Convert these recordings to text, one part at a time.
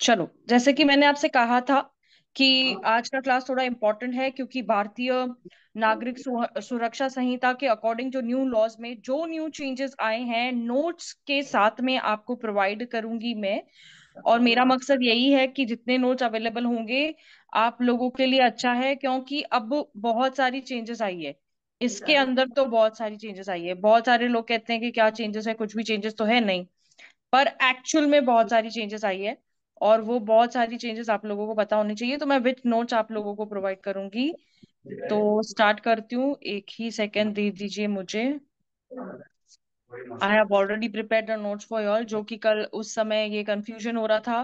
चलो, जैसे कि मैंने आपसे कहा था कि आज का क्लास थोड़ा इम्पोर्टेंट है, क्योंकि भारतीय नागरिक सुरक्षा संहिता के अकॉर्डिंग जो न्यू लॉज में जो न्यू चेंजेस आए हैं, नोट्स के साथ में आपको प्रोवाइड करूंगी मैं। और मेरा मकसद यही है कि जितने नोट्स अवेलेबल होंगे आप लोगों के लिए अच्छा है, क्योंकि अब बहुत सारी चेंजेस आई है। इसके अंदर तो बहुत सारी चेंजेस आई है। बहुत सारे लोग कहते हैं कि क्या चेंजेस है, कुछ भी चेंजेस तो है नहीं, पर एक्चुअल में बहुत सारी चेंजेस आई है। और वो बहुत सारी चेंजेस आप लोगों को पता होनी चाहिए, तो मैं विथ नोट्स आप लोगों को प्रोवाइड करूंगी। तो स्टार्ट करती हूँ, एक ही सेकंड दे दीजिए मुझे। I have already prepared the notes for all, जो कि कल उस समय ये कंफ्यूजन हो रहा था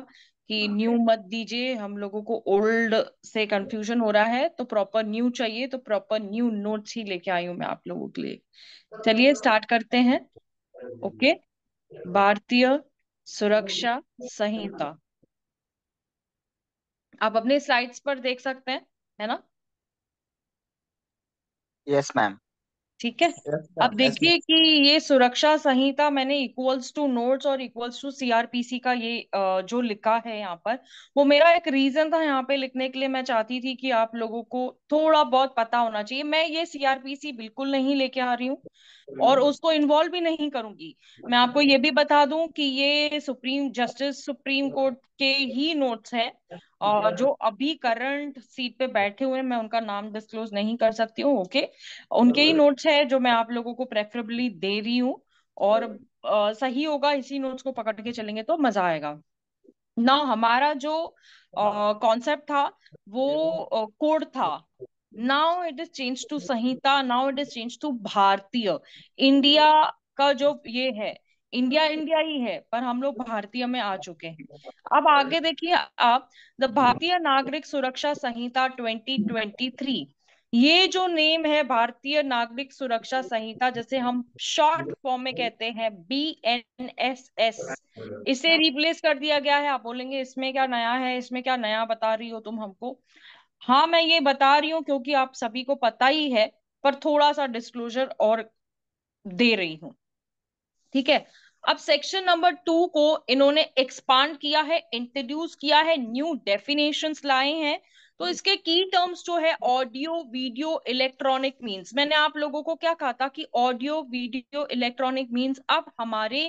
कि न्यू मत दीजिए, हम लोगों को ओल्ड से कंफ्यूजन हो रहा है, तो प्रॉपर न्यू चाहिए, तो प्रॉपर न्यू नोट्स ही लेके आई हूँ मैं आप लोगों के लिए। चलिए स्टार्ट करते हैं। ओके। भारतीय सुरक्षा संहिता आप अपने स्लाइड्स पर देख सकते हैं, है ना? Yes ma'am. ठीक है। अब देखिए कि ये सुरक्षा संहिता मैंने इक्वल्स टू नोट्स और इक्वल्स टू सीआरपीसी का ये जो लिखा है यहाँ पर, वो मेरा एक रीजन था यहाँ पे लिखने के लिए। मैं चाहती थी कि आप लोगों को थोड़ा बहुत पता होना चाहिए। मैं ये सीआरपीसी बिल्कुल नहीं लेके आ रही हूँ और उसको इन्वॉल्व भी नहीं करूंगी। मैं आपको ये भी बता दूं कि ये सुप्रीम कोर्ट के ही नोट्स हैं, और जो अभी करंट सीट पे बैठे हुए हैं, मैं उनका नाम डिस्क्लोज नहीं कर सकती हूँ। ओके। उनके ही नोट्स है जो मैं आप लोगों को प्रेफरेबली दे रही हूँ। और सही होगा, इसी नोट्स को पकड़ के चलेंगे तो मजा आएगा ना। हमारा जो कॉन्सेप्ट था वो कोड था। Now it is change to Sanhita, now it is change to Bharatiya. India का जो ये है, इंडिया इंडिया ही है, पर हम लोग भारतीय में आ चुके हैं। अब आगे देखिए आप, द भारतीय नागरिक सुरक्षा संहिता 2023। ये जो नेम है भारतीय नागरिक सुरक्षा संहिता, जैसे हम शॉर्ट फॉर्म में कहते हैं BNSS, इसे रिप्लेस कर दिया गया है। आप बोलेंगे इसमें क्या नया है, इसमें क्या नया बता रही हो तुम हमको? हाँ, मैं ये बता रही हूँ क्योंकि आप सभी को पता ही है, पर थोड़ा सा डिस्क्लोजर और दे रही हूँ। ठीक है। अब सेक्शन नंबर 2 को इन्होंने एक्सपांड किया है, इंट्रोड्यूस किया है, न्यू डेफिनेशंस लाए हैं। तो इसके की टर्म्स जो है, ऑडियो वीडियो इलेक्ट्रॉनिक मीन्स। मैंने आप लोगों को क्या कहा था कि ऑडियो वीडियो इलेक्ट्रॉनिक मीन्स अब हमारे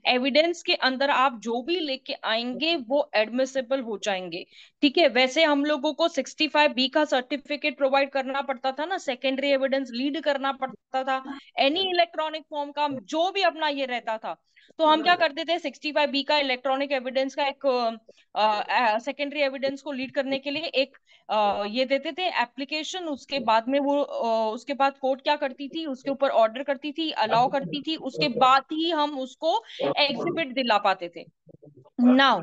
एविडेंस के अंदर आप जो भी लेके आएंगे वो एडमिसिबल हो जाएंगे। ठीक है। वैसे हम लोगों को 65B का सर्टिफिकेट प्रोवाइड करना पड़ता था ना, सेकेंडरी एविडेंस लीड करना पड़ता था, एनी इलेक्ट्रॉनिक फॉर्म का जो भी अपना ये रहता था। तो हम क्या करते थे, 65B का इलेक्ट्रॉनिक एविडेंस का एक सेकेंडरी एविडेंस को लीड करने के लिए एक ये देते थे एप्लीकेशन। उसके बाद में वो उसके बाद कोर्ट क्या करती थी, उसके ऊपर ऑर्डर करती थी, अलाउ करती थी, उसके बाद ही हम उसको एग्जिबिट दिला पाते थे। नाउ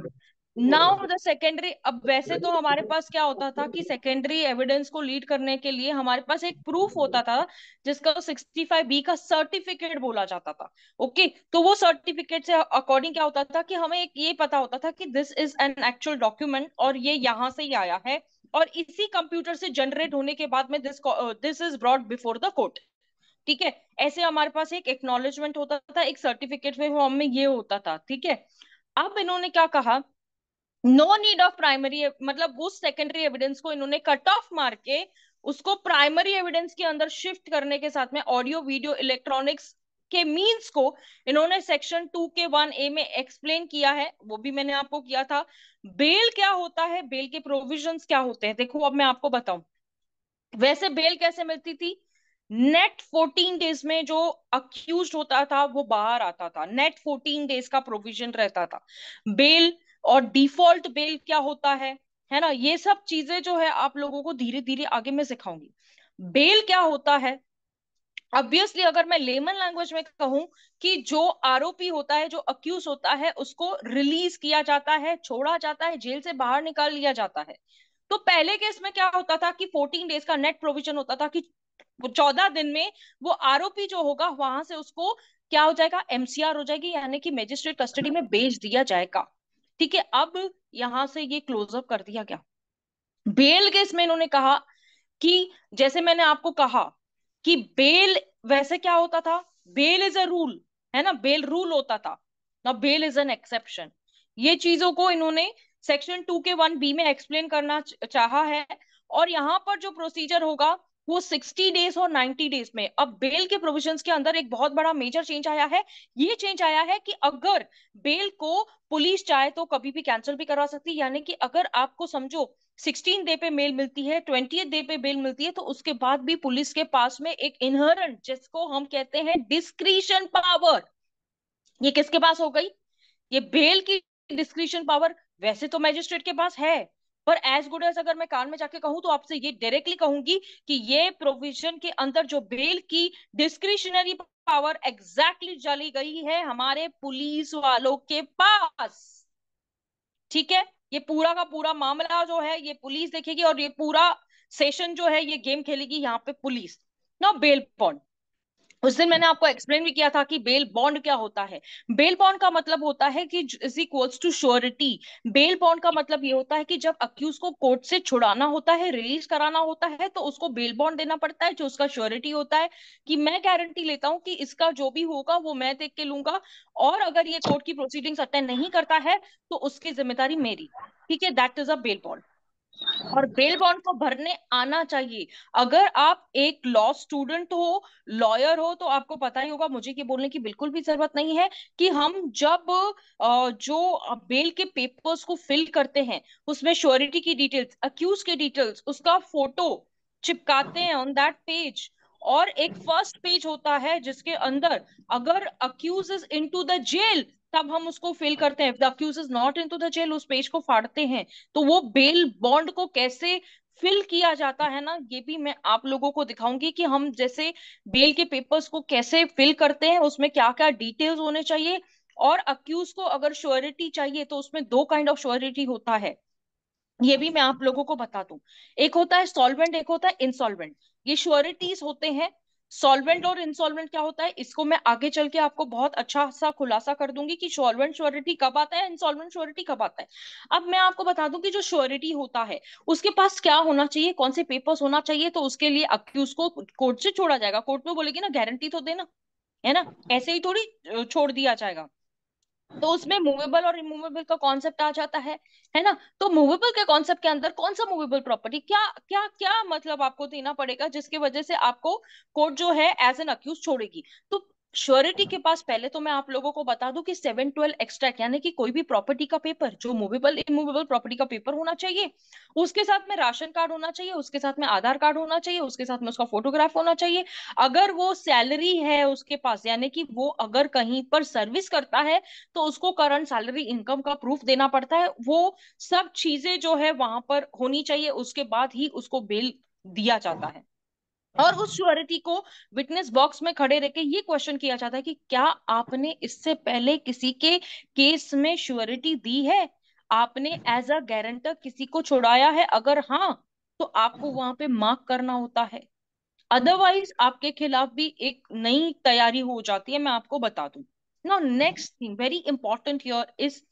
नाउ द सेकेंडरी, अब वैसे तो हमारे पास क्या होता था कि सेकेंडरी एविडेंस को लीड करने के लिए हमारे पास एक प्रूफ होता था, जिसका 65B का सर्टिफिकेट बोला जाता था। ओके। तो वो सर्टिफिकेट से अकॉर्डिंग क्या होता था कि हमें एक ये पता होता था कि this is an actual document और ये यहाँ से ही आया है, और इसी कंप्यूटर से जनरेट होने के बाद में this is brought before the court. ठीक है। ऐसे हमारे पास एक एक्नॉलेजमेंट होता था, एक सर्टिफिकेट में फॉर्म में ये होता था। ठीक है। अब इन्होंने क्या कहा, नो नीड ऑफ प्राइमरी, मतलब उस सेकेंडरी एविडेंस को इन्होंने कट ऑफ मार के उसको प्राइमरी एविडेंस के अंदर शिफ्ट करने के साथ में ऑडियो वीडियो इलेक्ट्रॉनिक्स के मींस को इन्होंने सेक्शन 2 के 1A में एक्सप्लेन किया है। वो भी मैंने आपको किया था। बेल क्या होता है, बेल के प्रोविजंस क्या होते हैं, देखो अब मैं आपको बताऊं। वैसे बेल कैसे मिलती थी, नेट 14 डेज में जो अक्यूज होता था वो बाहर आता था, नेट 14 डेज का प्रोविजन रहता था बेल। और डिफॉल्ट बेल क्या होता है ना, ये सब चीजें जो है आप लोगों को धीरे धीरे आगे मैं सिखाऊंगी। बेल क्या होता है, ऑब्वियसली अगर मैं लेमन लैंग्वेज में कहूं कि जो आरोपी होता है, जो अक्यूज होता है, उसको रिलीज किया जाता है, छोड़ा जाता है, जेल से बाहर निकाल लिया जाता है। तो पहले केस में क्या होता था कि 14 डेज का नेट प्रोविजन होता था कि 14 दिन में वो आरोपी जो होगा वहां से उसको क्या हो जाएगा, MCR हो जाएगी, यानी कि मजिस्ट्रेट कस्टडी में भेज दिया जाएगा। ठीक है। अब यहां से ये क्लोजअप कर दिया गया। बेल केस में इन्होंने कहा कि जैसे मैंने आपको कहा कि बेल, वैसे क्या होता था, बेल इज अ रूल, है ना, बेल रूल होता था। ना बेल इज एन एक्सेप्शन। ये चीजों को इन्होंने सेक्शन 2 के 1B में एक्सप्लेन करना चाहा है। और यहाँ पर जो प्रोसीजर होगा वो 60 डेज और 90 डेज में। अब बेल के प्रोविजंस के अंदर एक बहुत बड़ा मेजर चेंज आया है। ये चेंज आया है कि अगर बेल को पुलिस चाहे तो कभी भी कैंसिल भी करवा सकती है। यानी कि अगर आपको समझो 16 डे पे मेल मिलती है, 20th डे पे बेल मिलती है, तो उसके बाद भी पुलिस के पास में एक इनहरेंट, जिसको हम कहते हैं डिस्क्रिशन पावर, ये किसके पास हो गई? ये बेल की डिस्क्रिशन पावर वैसे तो मैजिस्ट्रेट के पास है, पर एज गुड एज अगर मैं कान में जाके कहूं तो आपसे ये डायरेक्टली कहूंगी कि ये प्रोविजन के अंदर जो बेल की डिस्क्रिशनरी पावर एग्जैक्टली चली गई है हमारे पुलिस वालों के पास। ठीक है, ये पूरा का पूरा मामला जो है ये पुलिस देखेगी, और ये पूरा सेशन जो है ये गेम खेलेगी यहाँ पे पुलिस। ना बेल बॉन्ड, उस दिन मैंने आपको एक्सप्लेन भी किया था कि बेल बॉन्ड क्या होता है। बेल बॉन्ड का मतलब होता है कि is equals to surety. Bail bond का मतलब ये होता है कि जब अक्यूज को कोर्ट से छुड़ाना होता है, रिलीज कराना होता है, तो उसको बेल बॉन्ड देना पड़ता है, जो उसका श्योरिटी होता है कि मैं गारंटी लेता हूं कि इसका जो भी होगा वो मैं देख के लूंगा, और अगर ये कोर्ट की प्रोसीडिंग्स अटेंड नहीं करता है तो उसकी जिम्मेदारी मेरी। ठीक है, that is a bail bond. और बेल बॉन्ड को भरने आना चाहिए। अगर आप एक लॉ स्टूडेंट हो, लॉयर हो, तो आपको पता ही होगा, मुझे ये बोलने की बिल्कुल भी जरूरत नहीं है कि हम जब जो बेल के पेपर्स को फिल करते हैं उसमें श्योरिटी की डिटेल्स, अक्यूज की डिटेल्स, उसका फोटो चिपकाते हैं ऑन दैट पेज। और एक फर्स्ट पेज होता है जिसके अंदर अगर accused is into the jail तब हम उसको फिल करते हैं, if the accused is not into the jail उस पेज को फाड़ते हैं। तो वो बेल बॉन्ड को कैसे फिल किया जाता है ना, ये भी मैं आप लोगों को दिखाऊंगी कि हम जैसे बेल के पेपर्स को कैसे फिल करते हैं, उसमें क्या क्या डिटेल्स होने चाहिए। और अक्यूज को अगर श्योरिटी चाहिए तो उसमें दो काइंड ऑफ श्योरिटी होता है, ये भी मैं आप लोगों को बता दूं। एक होता है सॉल्वेंट, एक होता है इंसॉल्वेंट। ये श्योरिटीज होते हैं। सॉल्वेंट और इंसॉल्वेंट क्या होता है इसको मैं आगे चल के आपको बहुत अच्छा सा खुलासा कर दूंगी कि सॉल्वेंट श्योरिटी कब आता है, इंसॉल्वेंट श्योरिटी कब आता है। अब मैं आपको बता दूं कि जो श्योरिटी होता है उसके पास क्या होना चाहिए, कौन से पेपर्स होना चाहिए, तो उसके लिए अक्यूज को कोर्ट से छोड़ा जाएगा। कोर्ट में बोलेगी ना गारंटी तो देना, है ना, ऐसे ही थोड़ी छोड़ दिया जाएगा। तो उसमें मूवेबल और इमूवेबल का कॉन्सेप्ट आ जाता है ना। तो मूवेबल के कॉन्सेप्ट के अंदर कौन सा मूवेबल प्रॉपर्टी, क्या क्या क्या मतलब आपको देना पड़ेगा जिसकी वजह से आपको कोर्ट जो है एज एन अक्यूज छोड़ेगी। तो श्योरिटी के पास पहले तो मैं आप लोगों को बता दूं कि 712 एक्सट्रैक्ट, यानी कि कोई भी प्रॉपर्टी का पेपर जो मूवेबल इमूवेबल प्रॉपर्टी का पेपर होना चाहिए, उसके साथ में राशन कार्ड होना चाहिए, उसके साथ में आधार कार्ड होना चाहिए, उसके साथ में उसका फोटोग्राफ होना चाहिए। अगर वो सैलरी है उसके पास, यानी कि वो अगर कहीं पर सर्विस करता है तो उसको करंट सैलरी इनकम का प्रूफ देना पड़ता है। वो सब चीजें जो है वहां पर होनी चाहिए, उसके बाद ही उसको बेल दिया जाता है। और उस श्योरिटी को विटनेस बॉक्स में खड़े रह के ये क्वेश्चन किया जाता है कि क्या आपने इससे पहले किसी के केस में श्योरिटी दी है, आपने एज अ गारंटर किसी को छुड़ाया है, अगर हाँ तो आपको वहां पे मार्क करना होता है। अदरवाइज आपके खिलाफ भी एक नई तैयारी हो जाती है, मैं आपको बता दूं। Now next thing very important here is,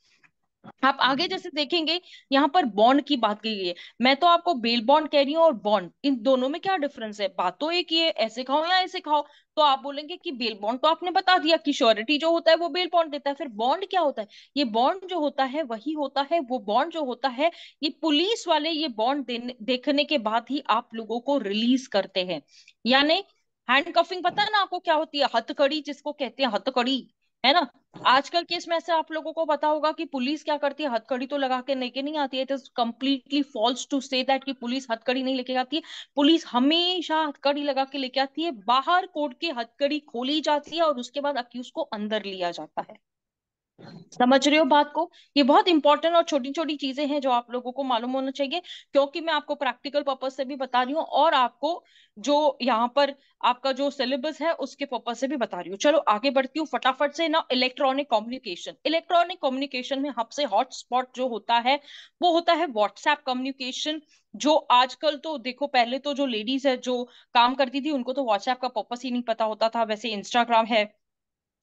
आप आगे जैसे देखेंगे यहाँ पर बॉन्ड की बात की गई है। मैं तो आपको बेल बॉन्ड कह रही हूँ और बॉन्ड, इन दोनों में क्या डिफरेंस है? बात तो एक ही है, ऐसे खाओ या ऐसे खाओ। तो आप बोलेंगे कि बेल बॉन्ड तो आपने बता दिया कि श्योरिटी जो होता है वो बेल बॉन्ड देता है, फिर बॉन्ड क्या होता है? ये बॉन्ड जो होता है वही होता है, वो बॉन्ड जो होता है ये पुलिस वाले ये बॉन्ड देखने के बाद ही आप लोगों को रिलीज करते हैं। यानी हैंडकफिंग पता है ना आपको क्या होती है? हथकड़ी जिसको कहते हैं, हथकड़ी, है ना। आजकल केस में से आप लोगों को पता होगा कि पुलिस क्या करती है, हथकड़ी तो लगा के लेके नहीं आती है। It is completely false to say that कि पुलिस हथकड़ी नहीं लेके आती है। पुलिस हमेशा हथकड़ी लगा के लेके आती है, बाहर कोर्ट की हथकड़ी खोली जाती है और उसके बाद अक्यूज को अंदर लिया जाता है। समझ रहे हो बात को? ये बहुत इंपॉर्टेंट और छोटी छोटी चीजें हैं जो आप लोगों को मालूम होना चाहिए, क्योंकि मैं आपको प्रैक्टिकल पर्पज से भी बता रही हूँ और आपको जो यहाँ पर आपका जो सिलेबस है उसके पर्पज से भी बता रही हूँ। चलो आगे बढ़ती हूँ फटाफट से ना। इलेक्ट्रॉनिक कम्युनिकेशन, इलेक्ट्रॉनिक कम्युनिकेशन में सबसे हॉटस्पॉट जो होता है वो होता है व्हाट्सएप कम्युनिकेशन। जो आजकल तो देखो, पहले तो जो लेडीज है जो काम करती थी उनको तो व्हाट्सएप का पर्पस ही नहीं पता होता था, वैसे इंस्टाग्राम है,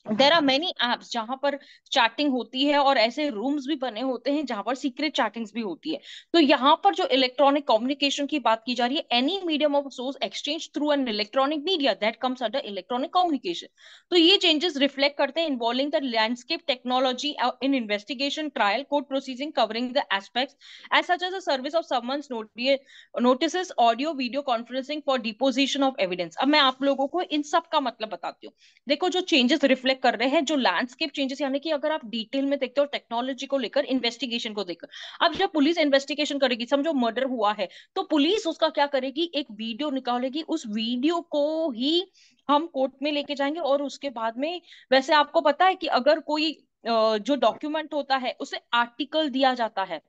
देर आर मेनी एप्स जहां पर चैटिंग होती है, और ऐसे रूम्स भी बने होते हैं जहां पर सीक्रेट चैटिंग्स भी होती है। तो यहाँ पर जो इलेक्ट्रॉनिक कम्युनिकेशन की बात की जा रही है, any medium of source exchange through an electronic media that comes under electronic communication. तो ये चेंजेस रिफ्लेक्ट करते हैं involving the landscape technology in investigation, trial, court proceeding, covering the aspects as such as a service of summons notice, audio video conferencing for deposition of evidence. अब मैं आप लोगों को इन सब का मतलब बताती हूँ। देखो, जो चेंजेस रिफ्लेक्ट कर रहे हैं, जो लैंडस्केप चेंजेस, यानी कि अगर आप डिटेल में देखते हो टेक्नोलॉजी को लेकर, इन्वेस्टिगेशन को लेकर, अब जब पुलिस इन्वेस्टिगेशन करेगी, समझो मर्डर हुआ है, तो पुलिस उसका क्या करेगी, एक वीडियो निकालेगी, उस वीडियो को ही हम कोर्ट में लेके जाएंगे, और उसके बाद में, वैसे आपको पता है कि अगर कोई जो डॉक्यूमेंट होता है उसे आर्टिकल दिया जाता है।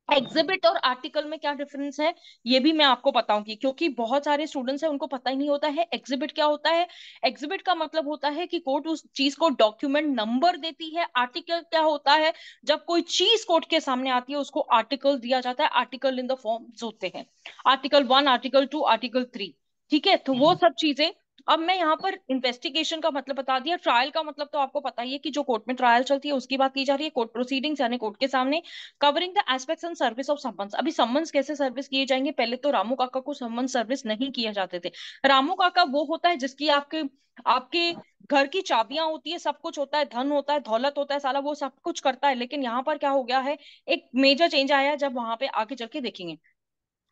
एग्जिबिट और आर्टिकल में क्या डिफरेंस है, ये भी मैं आपको बताऊंगी, क्योंकि बहुत सारे स्टूडेंट्स हैं उनको पता ही नहीं होता है एग्जिबिट क्या होता है। एग्जिबिट का मतलब होता है कि कोर्ट उस चीज को डॉक्यूमेंट नंबर देती है। आर्टिकल क्या होता है, जब कोई चीज कोर्ट के सामने आती है उसको आर्टिकल दिया जाता है। आर्टिकल इन द फॉर्म्स होते हैं, आर्टिकल 1, आर्टिकल 2, आर्टिकल 3। ठीक है, तो वो सब चीजें। अब मैं यहाँ पर इन्वेस्टिगेशन का मतलब बता दिया। ट्रायल का मतलब तो आपको पता ही है कि जो कोर्ट में ट्रायल चलती है उसकी बात की जा रही है, कोर्ट प्रोसीडिंग्स यानी कोर्ट के सामने। Covering the aspects and service of summons. अभी समन्स कैसे सर्विस किए जाएंगे, पहले तो रामू काका को समन्स सर्विस नहीं किए जाते थे। रामू काका वो होता है जिसकी आपके आपके घर की चाबियां होती है, सब कुछ होता है, धन होता है, दौलत होता है, साला वो सब कुछ करता है। लेकिन यहाँ पर क्या हो गया है, एक मेजर चेंज आया है, जब वहां पे आगे चल के देखेंगे।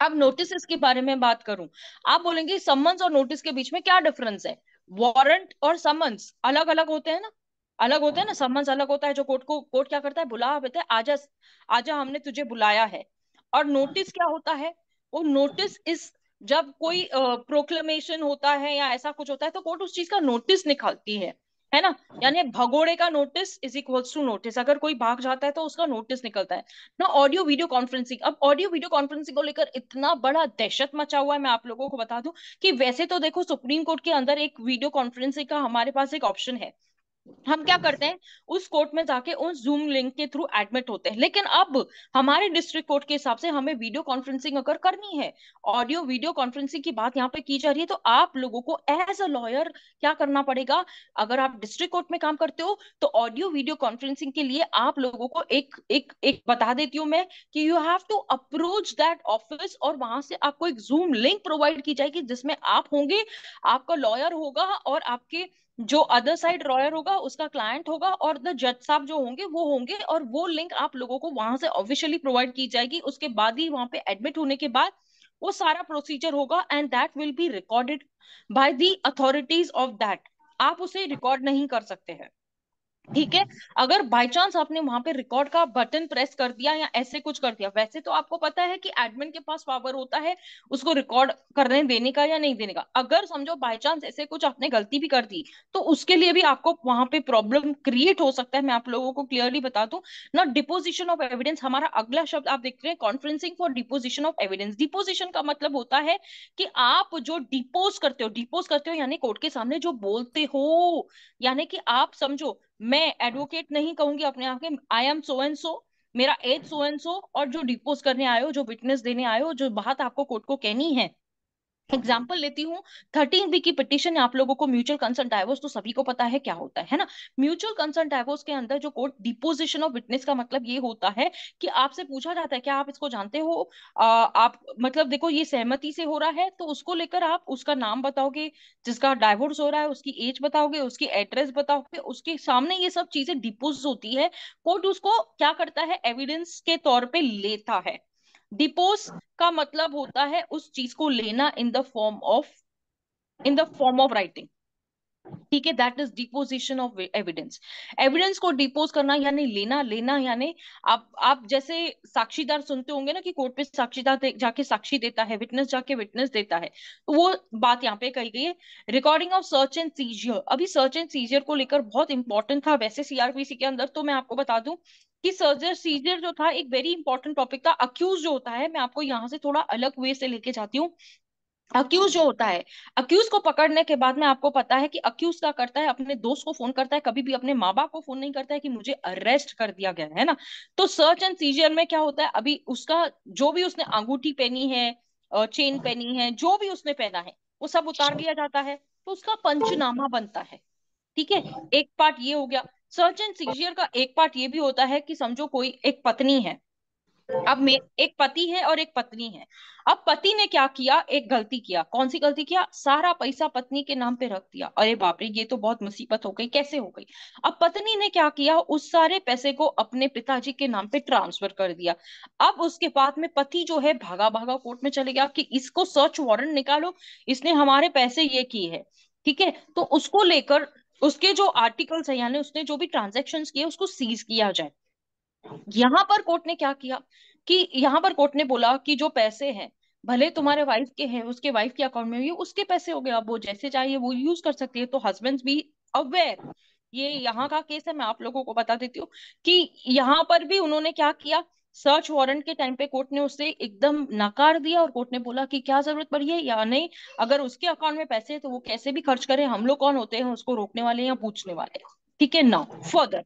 अब नोटिस के बारे में बात करूं, आप बोलेंगे समन्स और नोटिस के बीच में क्या डिफरेंस है। वारंट और समन्स अलग अलग होते हैं ना, अलग होते हैं ना। समन्स अलग होता है, जो कोर्ट क्या करता है, बुला देता है, आजा, आजा हमने तुझे बुलाया है। और नोटिस क्या होता है, वो नोटिस इस, जब कोई प्रोक्लेमेशन होता है या ऐसा कुछ होता है, तो कोर्ट उस चीज का नोटिस निकालती है ना। यानी भगोड़े का notice is equals to notice, अगर कोई भाग जाता है तो उसका नोटिस निकलता है ना। ऑडियो वीडियो कॉन्फ्रेंसिंग, अब ऑडियो वीडियो कॉन्फ्रेंसिंग को लेकर इतना बड़ा दहशत मचा हुआ है, मैं आप लोगों को बता दूं कि वैसे तो देखो, सुप्रीम कोर्ट के अंदर एक वीडियो कॉन्फ्रेंसिंग का हमारे पास एक ऑप्शन है। हम क्या करते हैं, उस कोर्ट में जाके उस जूम लिंक के थ्रू एडमिट होते हैं। लेकिन अब हमारे डिस्ट्रिक्ट कोर्ट के हिसाब से हमें वीडियो कॉन्फ्रेंसिंग अगर करनी है, ऑडियो वीडियो कॉन्फ्रेंसिंग की बात यहाँ पे की जा रही है, तो आप लोगों को एज अ लॉयर क्या करना पड़ेगा। अगर आप डिस्ट्रिक्ट कोर्ट में काम करते हो, तो ऑडियो वीडियो कॉन्फ्रेंसिंग के लिए आप लोगों को एक एक एक बता देती हूँ मैं, कि you have to approach that office, और वहां से आपको एक जूम लिंक प्रोवाइड की जाएगी, जिसमें आप होंगे, आपका लॉयर होगा, और आपके जो अदर साइड रॉयर होगा उसका क्लाइंट होगा, और द जज साहब जो होंगे वो होंगे। और वो लिंक आप लोगों को वहां से ऑफिशियली प्रोवाइड की जाएगी। उसके बाद ही वहां पे एडमिट होने के बाद वो सारा प्रोसीजर होगा, and that will be recorded by the authorities of that. आप उसे रिकॉर्ड नहीं कर सकते हैं। ठीक है, अगर बाय चांस आपने वहां पे रिकॉर्ड का बटन प्रेस कर दिया या ऐसे कुछ कर दिया, वैसे तो आपको पता है कि एडमिन के पास पावर होता है उसको रिकॉर्ड करने देने का या नहीं देने का। अगर समझो बाय चांस ऐसे कुछ आपने गलती भी कर दी, तो उसके लिए भी आपको वहां पे प्रॉब्लम क्रिएट हो सकता है। मैं आप लोगों को क्लियरली बता दूं ना, डिपोजिशन ऑफ एविडेंस, हमारा अगला शब्द आप देख रहे हैं, conferencing for deposition of evidence. Deposition का मतलब होता है कि आप जो डिपोज करते हो यानी कोर्ट के सामने जो बोलते हो। यानी कि आप समझो, मैं एडवोकेट नहीं कहूंगी अपने आप के, I am so and so, मेरा एज सो एंड सो, और जो डिपोज करने आए हो, जो विटनेस देने आए हो, जो बात आपको कोर्ट को कहनी है। एग्जाम्पल लेती हूँ, 13B की पिटीशन, आप लोगों को म्यूचुअल कंसेंट डाइवोर्स तो सभी को पता है क्या होता है ना। म्यूचुअल कंसेंट डाइवोर्स के अंदर जो कोर्ट डिपोजिशन ऑफ विटनेस का मतलब ये होता है कि आपसे पूछा जाता है क्या आप इसको जानते हो। आप मतलब देखो, ये सहमति से हो रहा है, तो उसको लेकर आप उसका नाम बताओगे, जिसका डाइवोर्स हो रहा है उसकी एज बताओगे, उसकी एड्रेस बताओगे, उसके सामने ये सब चीजें डिपोज होती है। कोर्ट उसको क्या करता है, एविडेंस के तौर पे लेता है। डिपोज का मतलब होता है उस चीज को लेना in the form of writing. ठीक है, that is deposition of evidence. Evidence को डिपोज करना यानी लेना, लेना यानी आप जैसे साक्षीदार सुनते होंगे ना, कि कोर्ट पे साक्षीदार जाके साक्षी देता है, विटनेस जाके विटनेस देता है, तो वो बात यहाँ पे कही गई है। Recording of search and seizure, अभी सर्च एंड सीजर को लेकर बहुत इंपॉर्टेंट था वैसे सीआरपीसी के अंदर, तो मैं आपको बता दूं कि सर्जर सीजर जो था एक वेरी इंपॉर्टेंट टॉपिक था। अक्यूज जो होता है, मैं आपको यहाँ से थोड़ा अलग वे से लेके जाती हूँ। अक्यूज जो होता है, अक्यूज को पकड़ने के बाद में आपको पता है कि अक्यूज क्या करता है, अपने दोस्त को फोन करता है, कभी भी अपने माँ बाप को फोन नहीं करता है कि मुझे अरेस्ट कर दिया गया है ना। तो सर्च एंड सीजर में क्या होता है, अभी उसका जो भी उसने अंगूठी पहनी है, चेन पहनी है, जो भी उसने पहना है, वो सब उतार लिया जाता है, तो उसका पंचनामा बनता है। ठीक है, एक पार्ट ये हो गया। सर्च एंड सीजर का एक पार्ट ये भी होता है कि समझो कोई एक पत्नी है, अब में एक पति है और एक पत्नी है। अब पति ने क्या किया, एक गलती किया। कौन सी गलती किया? सारा पैसा पत्नी के नाम पे रख दिया। अरे बाप रे, ये तो बहुत मुसीबत हो गई, कैसे हो गई? अब पत्नी ने क्या किया, उस सारे पैसे को अपने पिताजी के नाम पे ट्रांसफर कर दिया। अब उसके बाद में पति जो है भागा भागा कोर्ट में चले गया कि इसको सर्च वारंट निकालो, इसने हमारे पैसे ये किए है। ठीक है, तो उसको लेकर उसके जो आर्टिकल्स है, यानी उसने जो भी ट्रांजेक्शन किए उसको सीज किया जाए। यहां पर कोर्ट ने क्या किया कि यहाँ पर कोर्ट ने बोला कि जो पैसे हैं, भले तुम्हारे वाइफ के हैं, उसके वाइफ के अकाउंट में, ये उसके पैसे हो गए, अब वो जैसे चाहिए वो यूज कर सकती है। तो हस्बैंड्स भी अवेयर। ये यहाँ का केस है, मैं आप लोगों को बता देती हूँ कि यहाँ पर भी उन्होंने क्या किया। सर्च वारंट के टाइम पे कोर्ट ने उसे एकदम नकार दिया और कोर्ट ने बोला कि क्या जरूरत पड़ी है या नहीं, अगर उसके अकाउंट में पैसे है तो वो कैसे भी खर्च करे, हम लोग कौन होते हैं उसको रोकने वाले या पूछने वाले। ठीक है, now further,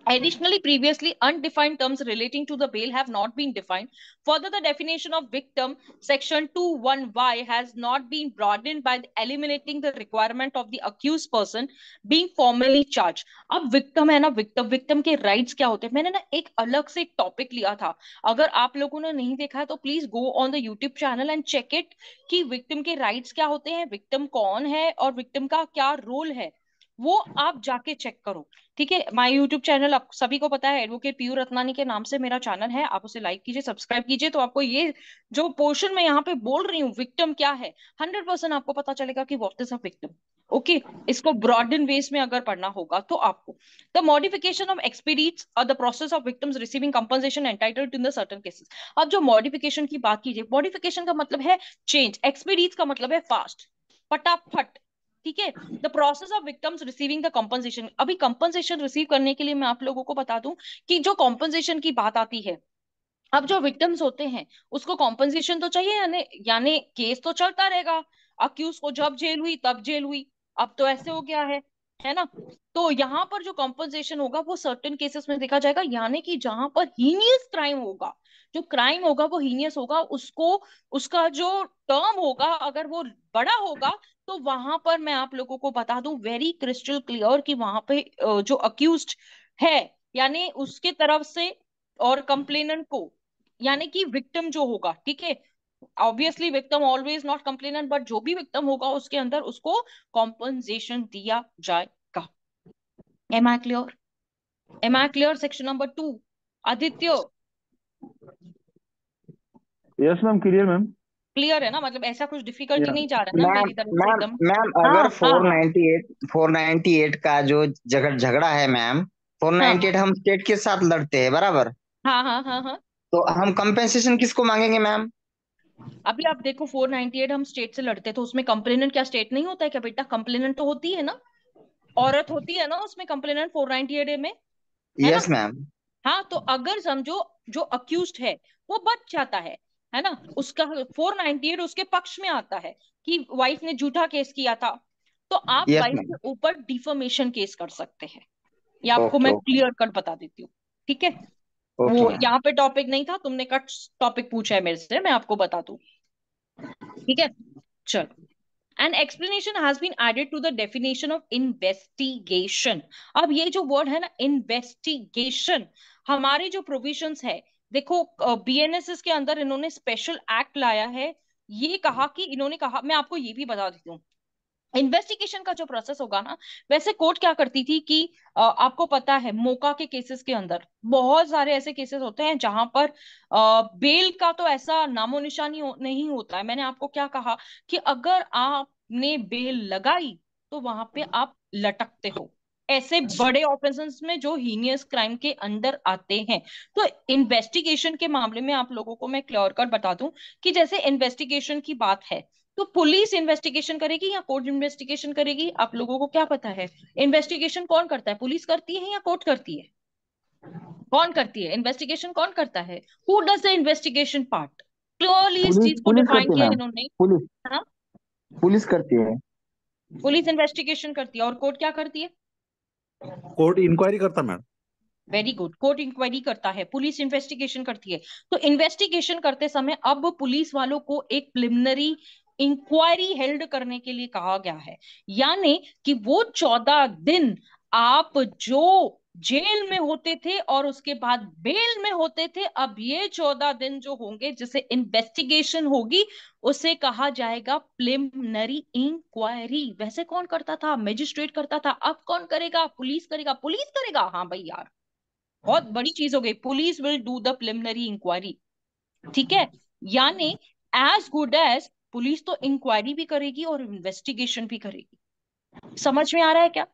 additionally, previously undefined terms relating to the bail have not been defined. Further, the definition of victim, section 21Y, has not been broadened by eliminating the requirement of the accused person being formally charged. अब victim है ना, victim के rights क्या होते हैं, मैंने ना एक अलग से टॉपिक लिया था। अगर आप लोगों ने नहीं देखा है तो please go on the YouTube channel and check it कि victim के rights क्या होते हैं, victim कौन है और victim का क्या रोल है, वो आप जाके चेक करो। ठीक है, माय यूट्यूब चैनल आप सभी को पता है, एडवोकेट पीयू रत्नानी के नाम से मेरा चैनल है, आप उसे लाइक कीजिए, सब्सक्राइब कीजिए, तो आपको ये जो पोर्शन मैं यहाँ पे बोल रही हूँ विक्टिम क्या है, 100% आपको पता चलेगा कि what is a victim. Okay, इसको ब्रॉडन वेज में अगर पढ़ना होगा तो आपको, द मॉडिफिकेशन ऑफ एक्सपीडिट्स और the process of victims receiving compensation entitled in the certain cases. अब जो मॉडिफिकेशन की बात कीजिए, मॉडिफिकेशन का मतलब है चेंज, एक्सपीडिट्स का मतलब है फास्ट, फटाफट। ठीक है, the process of victims receiving the compensation, अभी कंपनसेशन रिसीव करने के लिए मैं आप लोगों को बता दूं कि जो कंपनसेशन की बात आती है, अब जो विक्टिम्स होते हैं उसको कॉम्पनसेशन तो चाहिए, यानी यानी केस तो चलता रहेगा, अक्यूज को जब जेल हुई तब जेल हुई, अब तो ऐसे हो गया है ना। तो यहाँ पर जो कॉम्पनसेशन होगा वो सर्टेन केसेस में देखा जाएगा, यानी कि जहां पर हीनियस क्राइम होगा, जो क्राइम होगा वो हीनियस होगा, उसको उसका जो टर्म होगा अगर वो बड़ा होगा, तो वहां पर मैं आप लोगों को बता दूं वेरी क्रिस्टल क्लियर कि वहां पे जो अक्यूज्ड है, यानी उसके तरफ से और कंप्लेनेंट को, यानी कि विक्टिम जो होगा, ठीक है, obviously victim always not complainant, but जो भी विक्टिम होगा उसके अंदर उसको कॉम्पनसेशन दिया जाएगा। Am I clear? Am I clear? Section number 2, Aditya, yes ma'am, clear ma'am. Clear है ना? मतलब ऐसा कुछ डिफिकल्टी या नहीं जा रहा है ना मैम मेरी तरफ से मैम एकदम? मैम हाँ अगर हाँ हाँ 498 का जो झगड़ा है मैम, हाँ 498 हम स्टेट के साथ लड़ते हैं बराबर। हाँ हाँ हाँ हाँ। तो हम कंपेंसेशन किसको मांगेंगे मैम? अभी आप देखो, 498 हम स्टेट से लड़ते हैं, तो उसमें कंप्लेनेंट क्या स्टेट नहीं होता है क्या बेटा? कंप्लेनेंट तो होती है ना, औरत होती है ना उसमें कंप्लेनेंट 498 में, है ना? Yes ma'am. हाँ, तो अगर समझो जो अक्यूज्ड है वो बच जाता है ना, उसका 498 उसके पक्ष में आता है कि वाइफ ने झूठा केस किया था, तो आप यस वाइफ मैम। के ऊपर डिफेमेशन केस कर सकते हैं। ये आपको ओके मैं ओके। क्लियर कट बता देती हूँ। ठीक है, ओके वो मैम। यहाँ पे टॉपिक नहीं था, तुमने कट टॉपिक पूछा है मेरे से, मैं आपको बता दूं। ठीक है, चलो। An explanation has been added to the definition of investigation. अब ये जो वर्ड है ना इन्वेस्टिगेशन, हमारी जो प्रोविजंस है, देखो बीएनएसएस के अंदर इन्होंने स्पेशल एक्ट लाया है, ये कहा कि इन्होंने कहा, मैं आपको ये भी बता देती हूँ, इन्वेस्टिगेशन का जो प्रोसेस होगा ना, वैसे कोर्ट क्या करती थी कि आपको पता है मोका के केसेस के अंदर बहुत सारे ऐसे केसेस होते हैं जहां पर बेल का तो ऐसा नामो निशानी नहीं होता है। मैंने आपको क्या कहा कि अगर आपने बेल लगाई तो वहां पे आप लटकते हो, ऐसे बड़े ऑफेंसेस में जो हीनियस क्राइम के अंदर आते हैं। तो इन्वेस्टिगेशन के मामले में आप लोगों को मैं क्लियर कर बता दूं कि जैसे इन्वेस्टिगेशन की बात है, तो पुलिस इन्वेस्टिगेशन करेगी या कोर्ट इन्वेस्टिगेशन करेगी, आप लोगों को क्या पता है? इन्वेस्टिगेशन कौन करता है, पुलिस करती है या कोर्ट करती है? कौन करती है इन्वेस्टिगेशन, कौन करता है? Who does the investigation part? Clearly इस पुलिस चीज को पुलिस डिफाइन करती है किया है मैम। इन्होंने। पुलिस हाँ, पुलिस करती है। पुलिस इन्वेस्टिगेशन करती है और कोर्ट क्या करती है? कोर्ट इंक्वायरी करता ma'am. Very good, court inquiry करता है, पुलिस इन्वेस्टिगेशन करती है। तो इन्वेस्टिगेशन करते समय अब पुलिस वालों को एक प्रिलिमिनरी इंक्वायरी हेल्ड करने के लिए कहा गया है। यानी कि वो 14 दिन आप जो जेल में होते थे और उसके बाद बेल में होते थे, अब ये 14 दिन जो होंगे जिसे इन्वेस्टिगेशन होगी उसे कहा जाएगा प्रिलिमिनरी इंक्वायरी। वैसे कौन करता था? मजिस्ट्रेट करता था। अब कौन करेगा? पुलिस करेगा। पुलिस करेगा, हाँ भाई यार, बहुत बड़ी चीज हो गई। Police will do the preliminary inquiry. ठीक है, यानी एज गुड एज पुलिस तो इंक्वायरी भी करेगी और इन्वेस्टिगेशन भी करेगी। समझ में आ रहा है क्या?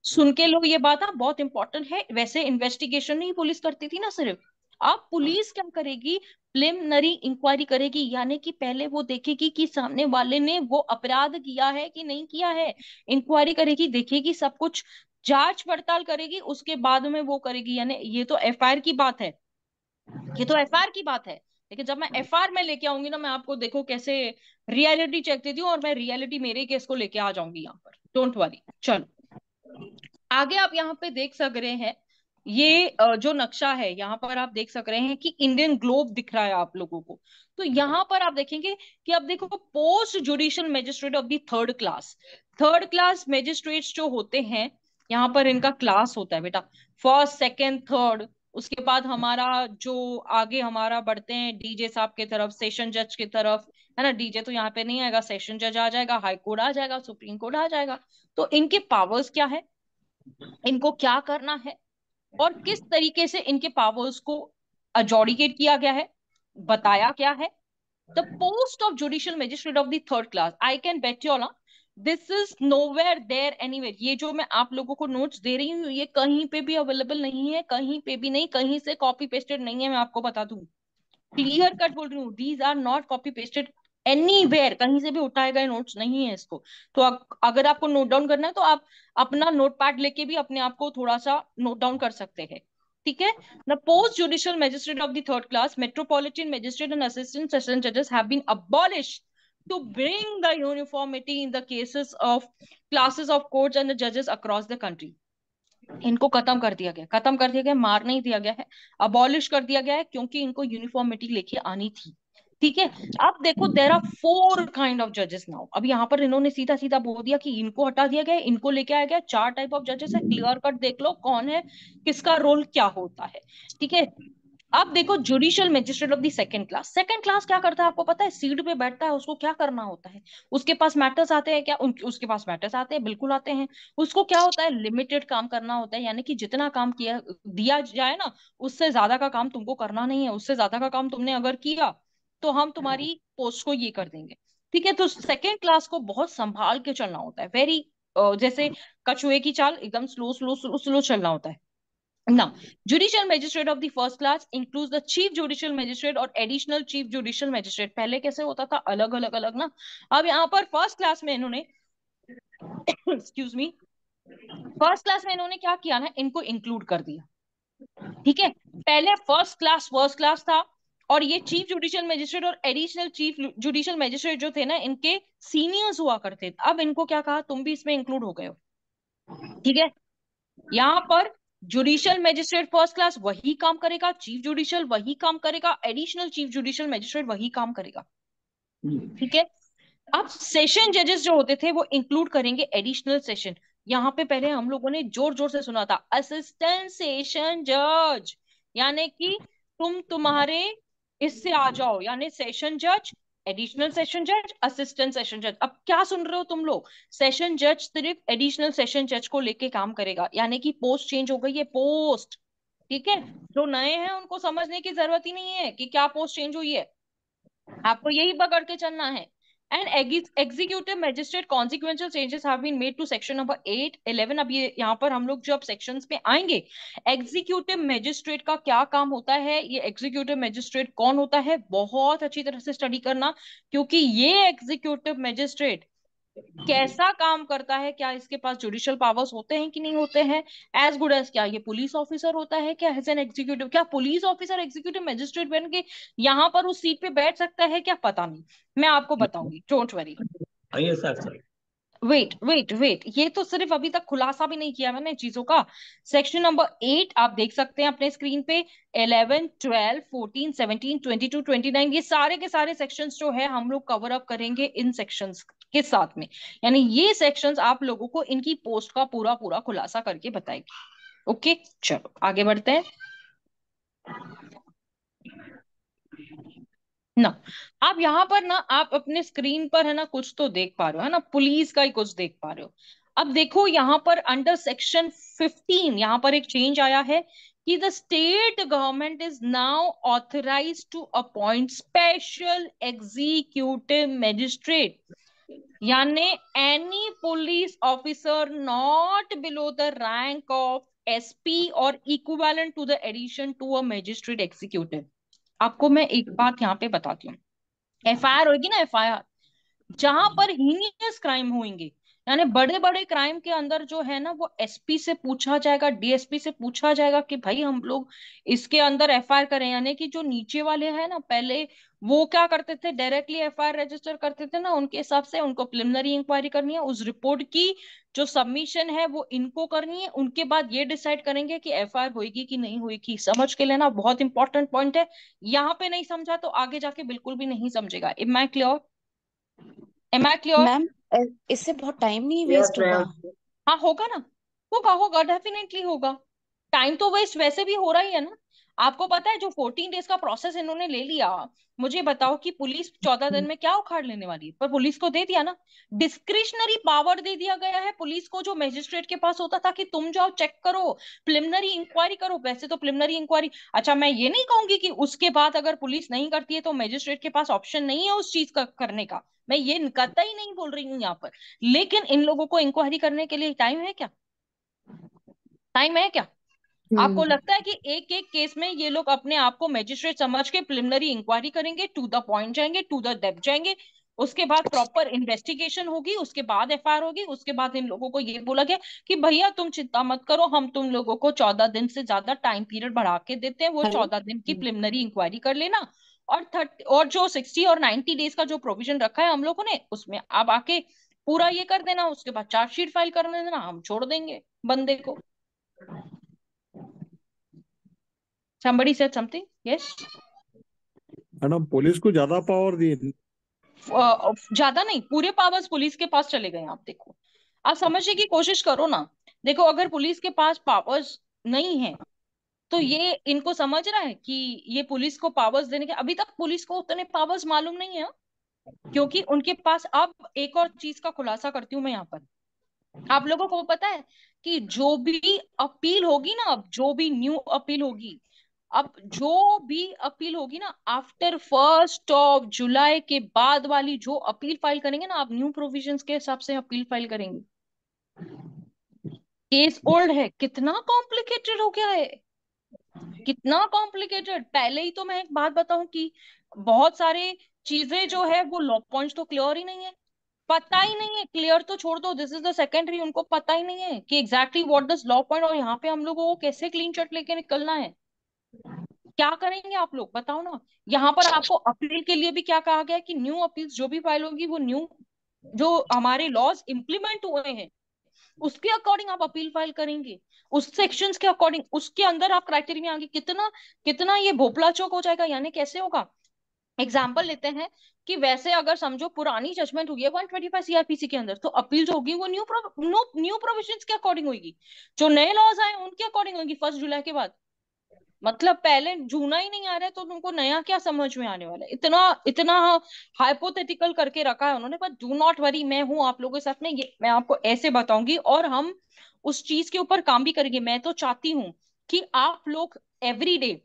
सुन के लो ये बात, हाँ, बहुत इंपॉर्टेंट है। वैसे इन्वेस्टिगेशन नहीं पुलिस करती थी ना सिर्फ, अब पुलिस क्या करेगी? प्रिलिमिनरी इंक्वायरी करेगी। यानी कि पहले वो देखेगी कि सामने वाले ने वो अपराध किया है कि नहीं किया है। इंक्वायरी करेगी, देखेगी सब कुछ, जांच पड़ताल करेगी, उसके बाद में वो करेगी। यानी ये तो एफआईआर की बात है, ये तो एफआईआर की बात है। लेकिन जब मैं एफआईआर में लेके आऊंगी ना, मैं आपको देखो कैसे रियलिटी चेक देती हूँ, और मैं रियलिटी मेरे केस को लेके आ जाऊंगी यहाँ पर, डोंट वरी। चलो आगे आप यहाँ पे देख सक रहे हैं, ये जो नक्शा है यहाँ पर आप देख सक रहे हैं कि इंडियन ग्लोब दिख रहा है आप लोगों को। तो यहाँ पर आप देखेंगे कि अब देखो, post judicial magistrate of the third class magistrates जो होते हैं, यहाँ पर इनका क्लास होता है बेटा, फर्स्ट सेकंड थर्ड। उसके बाद हमारा जो आगे हमारा बढ़ते हैं डीजे साहब की तरफ, सेशन जज की तरफ, है ना। डीजे तो यहाँ पे नहीं आएगा, सेशन जज आ जाएगा, हाई कोर्ट आ जाएगा, सुप्रीम कोर्ट आ जाएगा। तो इनके पावर्स क्या है, इनको क्या करना है, और किस तरीके से इनके पावर्स को अजॉडिकेट किया गया है, बताया क्या है। The post of judicial magistrate of the third class, I can bet you all, this is nowhere there anywhere. ये जो मैं आप लोगों को नोट्स दे रही हूँ, ये कहीं पे भी अवेलेबल नहीं है, कहीं पे भी नहीं, कहीं से कॉपी पेस्टेड नहीं है। मैं आपको बता दूं, क्लियर कट बोल रही हूँ, these are not copy pasted anywhere, कहीं से भी उठाए गए नोट्स नहीं है इसको। तो अगर आपको नोट डाउन करना है तो आप अपना नोट पैड लेके भी अपने आप को थोड़ा सा नोट डाउन कर सकते हैं। ठीक है, the post judicial magistrate of the third class metropolitan magistrate and assistant session जजेस have been abolished to bring the uniformity in the cases of classes of courts and the judges across the country। इनको खत्म कर दिया गया, खत्म कर दिया गया, मार नहीं दिया गया है, अबॉलिश कर दिया गया है, क्योंकि इनको यूनिफॉर्मिटी लेके आनी थी। ठीक है, अब देखो, देर आर 4 काइंड ऑफ जजेस नाउ। अब यहाँ पर इन्होंने सीधा सीधा बोल दिया कि इनको हटा दिया गया, इनको लेके आया गया। 4 टाइप ऑफ जजेस है, क्लियर कट देख लो कौन है, किसका रोल क्या होता है। ठीक है, अब देखो, judicial magistrate of the second class क्या करता है आपको पता है? सीट पे बैठता है, उसको क्या करना होता है? उसके पास मैटर्स आते हैं क्या? उसके पास मैटर्स आते हैं, बिल्कुल आते हैं। उसको क्या होता है? लिमिटेड काम करना होता है। यानी कि जितना काम किया दिया जाए ना, उससे ज्यादा का काम तुमको करना नहीं है। उससे ज्यादा का काम तुमने अगर किया तो हम तुम्हारी पोस्ट को ये कर देंगे। ठीक है, तो सेकेंड क्लास को बहुत संभाल के चलना होता है, वेरी, जैसे कछुए की चाल, एकदम स्लो स्लो स्लो स्लो चलना होता है। Now, judicial magistrate of the first class includes the chief judicial magistrate और additional chief judicial magistrate। पहले कैसे होता था? अलग अलग अलग ना। अब यहाँ पर फर्स्ट क्लास में इन्होंने एक्सक्यूज मी, फर्स्ट क्लास में इन्होंने क्या किया ना, इनको इंक्लूड कर दिया। ठीक है, पहले फर्स्ट क्लास था, और ये चीफ जुडिशियल मजिस्ट्रेट और एडिशनल चीफ जुडिशियल मजिस्ट्रेट जो थे ना, इनके सीनियर्स हुआ करते थे। अब इनको क्या कहा, तुम भी इसमें इंक्लूड हो गए हो। ठीक है, यहाँ पर जुडिशियल मजिस्ट्रेट फर्स्ट क्लास वही काम करेगा, चीफ जुडिशियल वही काम करेगा, एडिशनल चीफ जुडिशियल मजिस्ट्रेट वही काम करेगा। ठीक है, अब सेशन जजेस जो होते थे वो इंक्लूड करेंगे एडिशनल सेशन। यहाँ पे पहले हम लोगों ने जोर जोर से सुना था असिस्टेंट सेशन जज, यानी कि तुम्हारे इससे आ जाओ, यानी सेशन जज, एडिशनल सेशन जज, असिस्टेंट सेशन जज। अब क्या सुन रहे हो तुम लोग? सेशन जज सिर्फ एडिशनल सेशन जज को लेके काम करेगा, यानी कि पोस्ट चेंज हो गई है, पोस्ट। ठीक है, जो नए हैं उनको समझने की जरूरत ही नहीं है कि क्या पोस्ट चेंज हुई है, आपको यही पकड़ के चलना है। And executive magistrate consequential changes have been made to section number 8, 11। अब ये यहाँ पर हम लोग जब सेक्शंस पे आएंगे, एग्जीक्यूटिव मजिस्ट्रेट का क्या काम होता है, ये एग्जीक्यूटिव मजिस्ट्रेट कौन होता है, बहुत अच्छी तरह से स्टडी करना, क्योंकि ये एग्जीक्यूटिव मजिस्ट्रेट कैसा काम करता है, क्या इसके पास जुडिशियल पावर्स होते हैं कि नहीं होते हैं, एज गुड एज क्या ये पुलिस ऑफिसर होता है क्या, एज एन एग्जीक्यूटिव, क्या पुलिस ऑफिसर एग्जीक्यूटिव मजिस्ट्रेट बन के यहाँ पर उस सीट पे बैठ सकता है क्या, पता नहीं, मैं आपको बताऊंगी, don't worry. yes, sir. Wait wait wait, ये तो सिर्फ अभी तक खुलासा भी नहीं किया मैंने चीजों का। सेक्शन नंबर 8 आप देख सकते हैं अपने स्क्रीन पे। 11, 12, 14, 17, 22, 29, ये सारे के सारे सेक्शंस जो है हम लोग कवर अप करेंगे इन सेक्शंस के साथ में। यानी ये सेक्शंस आप लोगों को इनकी पोस्ट का पूरा पूरा खुलासा करके बताएगी। ओके, चलो आगे बढ़ते हैं ना। आप यहाँ पर ना, आप अपने स्क्रीन पर है ना कुछ तो देख पा रहे हो, है ना, पुलिस का ही कुछ देख पा रहे हो। अब देखो यहाँ पर अंडर सेक्शन 15 यहाँ पर एक चेंज आया है कि the state government is now authorise to appoint special executive magistrate, यानी any police officer not below the rank of SP और equivalent to the addition to a magistrate executive. आपको मैं एक बात यहाँ पे बताती हूँ। एफआईआर होगी ना, एफआईआर जहां पर हीनियस क्राइम होंगे, यानी बड़े बड़े क्राइम के अंदर जो है ना, वो एसपी से पूछा जाएगा, डीएसपी से पूछा जाएगा कि भाई हम लोग इसके अंदर एफआईआर करें। यानी कि जो नीचे वाले हैं ना, पहले वो क्या करते थे, डायरेक्टली एफआईआर रजिस्टर करते थे ना, उनके हिसाब से उनको प्रिलिमिनरी इंक्वायरी करनी है, उस रिपोर्ट की जो सबमिशन है वो इनको करनी है, उनके बाद ये डिसाइड करेंगे कि एफआईआर होगी कि नहीं होगी। समझ के लेना, बहुत इंपॉर्टेंट पॉइंट है। यहाँ पे नहीं समझा तो आगे जाके बिल्कुल भी नहीं समझेगा। Am I clear? Am I clear? Ma'am, इससे बहुत टाइम नहीं यस वेस्ट होगा? मैम। हाँ होगा ना, होगा होगा, डेफिनेटली होगा। टाइम तो वेस्ट वैसे भी हो रहा ही है ना। आपको पता है जो 14 डेज का प्रोसेस इन्होंने ले लिया, मुझे बताओ कि पुलिस 14 दिन में क्या उखाड़ लेने वाली है? पर पुलिस को दे दिया ना, डिस्क्रिशनरी पावर दे दिया गया है पुलिस को, जो मजिस्ट्रेट के पास होता था कि तुम जाओ चेक करो, प्रिलिमिनरी इंक्वायरी करो। वैसे तो प्रिलिमिनरी इंक्वायरी, अच्छा मैं ये नहीं कहूंगी कि उसके बाद अगर पुलिस नहीं करती है तो मजिस्ट्रेट के पास ऑप्शन नहीं है उस चीज का करने का, मैं ये कतई नहीं बोल रही हूँ यहाँ पर। लेकिन इन लोगों को इंक्वायरी करने के लिए टाइम है क्या? टाइम है क्या? आपको हम्म। लगता है कि एक एक केस में ये लोग अपने आप को मैजिस्ट्रेट समझ के प्रिलिमिनरी इंक्वायरी करेंगे, टू द पॉइंट जाएंगे, टू द डेप्थ जाएंगे, उसके बाद प्रॉपर इन्वेस्टिगेशन होगी, उसके बाद एफआईआर होगी, उसके बाद इन लोगों को ये बोला गया कि भैया तुम चिंता मत करो, हम तुम लोगों को 14 दिन से ज्यादा टाइम पीरियड बढ़ा के देते हैं, वो हेलो। 14 दिन की प्रिलिमिनरी इंक्वायरी कर लेना। और 30 और जो 60 और 90 डेज का जो प्रोविजन रखा है हम लोगों ने, उसमें आप आके पूरा ये कर देना, उसके बाद चार्जशीट फाइल करने देना, हम छोड़ देंगे बंदे को। somebody said something, yes? Madam police को ज्यादा पावर दी। ज्यादा नहीं, पूरे पावर्स पुलिस के पास चले गए। आप देखो, आप समझने की कोशिश करो ना। देखो अगर पुलिस के पास पावर्स नहीं है तो ये इनको समझ रहा है कि ये पुलिस को पावर्स देने के, अभी तक पुलिस को उतने पावर्स मालूम नहीं है। क्योंकि उनके पास, अब एक और चीज का खुलासा करती हूँ मैं यहाँ पर। आप लोगों को पता है कि जो भी अपील होगी ना, अब जो भी न्यू अपील होगी, अब जो भी अपील होगी ना, आफ्टर 1 जुलाई के बाद वाली जो अपील फाइल करेंगे ना, आप न्यू प्रोविजंस के हिसाब से अपील फाइल करेंगे। केस ओल्ड है, कितना कॉम्प्लिकेटेड हो गया है, कितना कॉम्प्लिकेटेड। पहले ही तो मैं एक बात बताऊं कि बहुत सारे चीजें जो है वो लॉ पॉइंट्स तो क्लियर ही नहीं है, पता ही नहीं है। क्लियर तो छोड़ दो, दिस इज द सेकेंडरी, उनको पता ही नहीं है कि exactly what does law point, और यहाँ पे हम लोगों को कैसे क्लीन चिट लेके निकलना है। क्या करेंगे आप लोग बताओ ना। यहाँ पर आपको अपील के लिए भी क्या कहा गया है कि न्यू अपील्स जो भी फाइल होगी वो न्यू, जो हमारे लॉज इंप्लीमेंट हुए हैं उसके अकॉर्डिंग आप अपील फाइल करेंगे, उस सेक्शंस के अकॉर्डिंग, उसके अंदर आप क्राइटेरिया में आगे। कितना कितना ये भोपला चौक हो जाएगा, यानी कैसे होगा। एग्जाम्पल लेते हैं कि वैसे अगर समझो पुरानी जजमेंट हुई है 125 सीआरपीसी के अंदर, तो अपील जो होगी वो न्यू प्रोविजंस के अकॉर्डिंग होगी, जो नए लॉज आए उनके अकॉर्डिंग होगी 1 जुलाई के बाद। मतलब पहले जूना ही नहीं आ रहा है तो तुमको नया क्या समझ में आने वाला है? इतना इतना हाइपोथेटिकल करके रखा है उन्होंने। बट डू नॉट वरी, मैं हूं आप लोगों के साथ में, ये मैं आपको ऐसे बताऊंगी और हम उस चीज के ऊपर काम भी करेंगे। मैं तो चाहती हूँ कि आप लोग एवरी डे,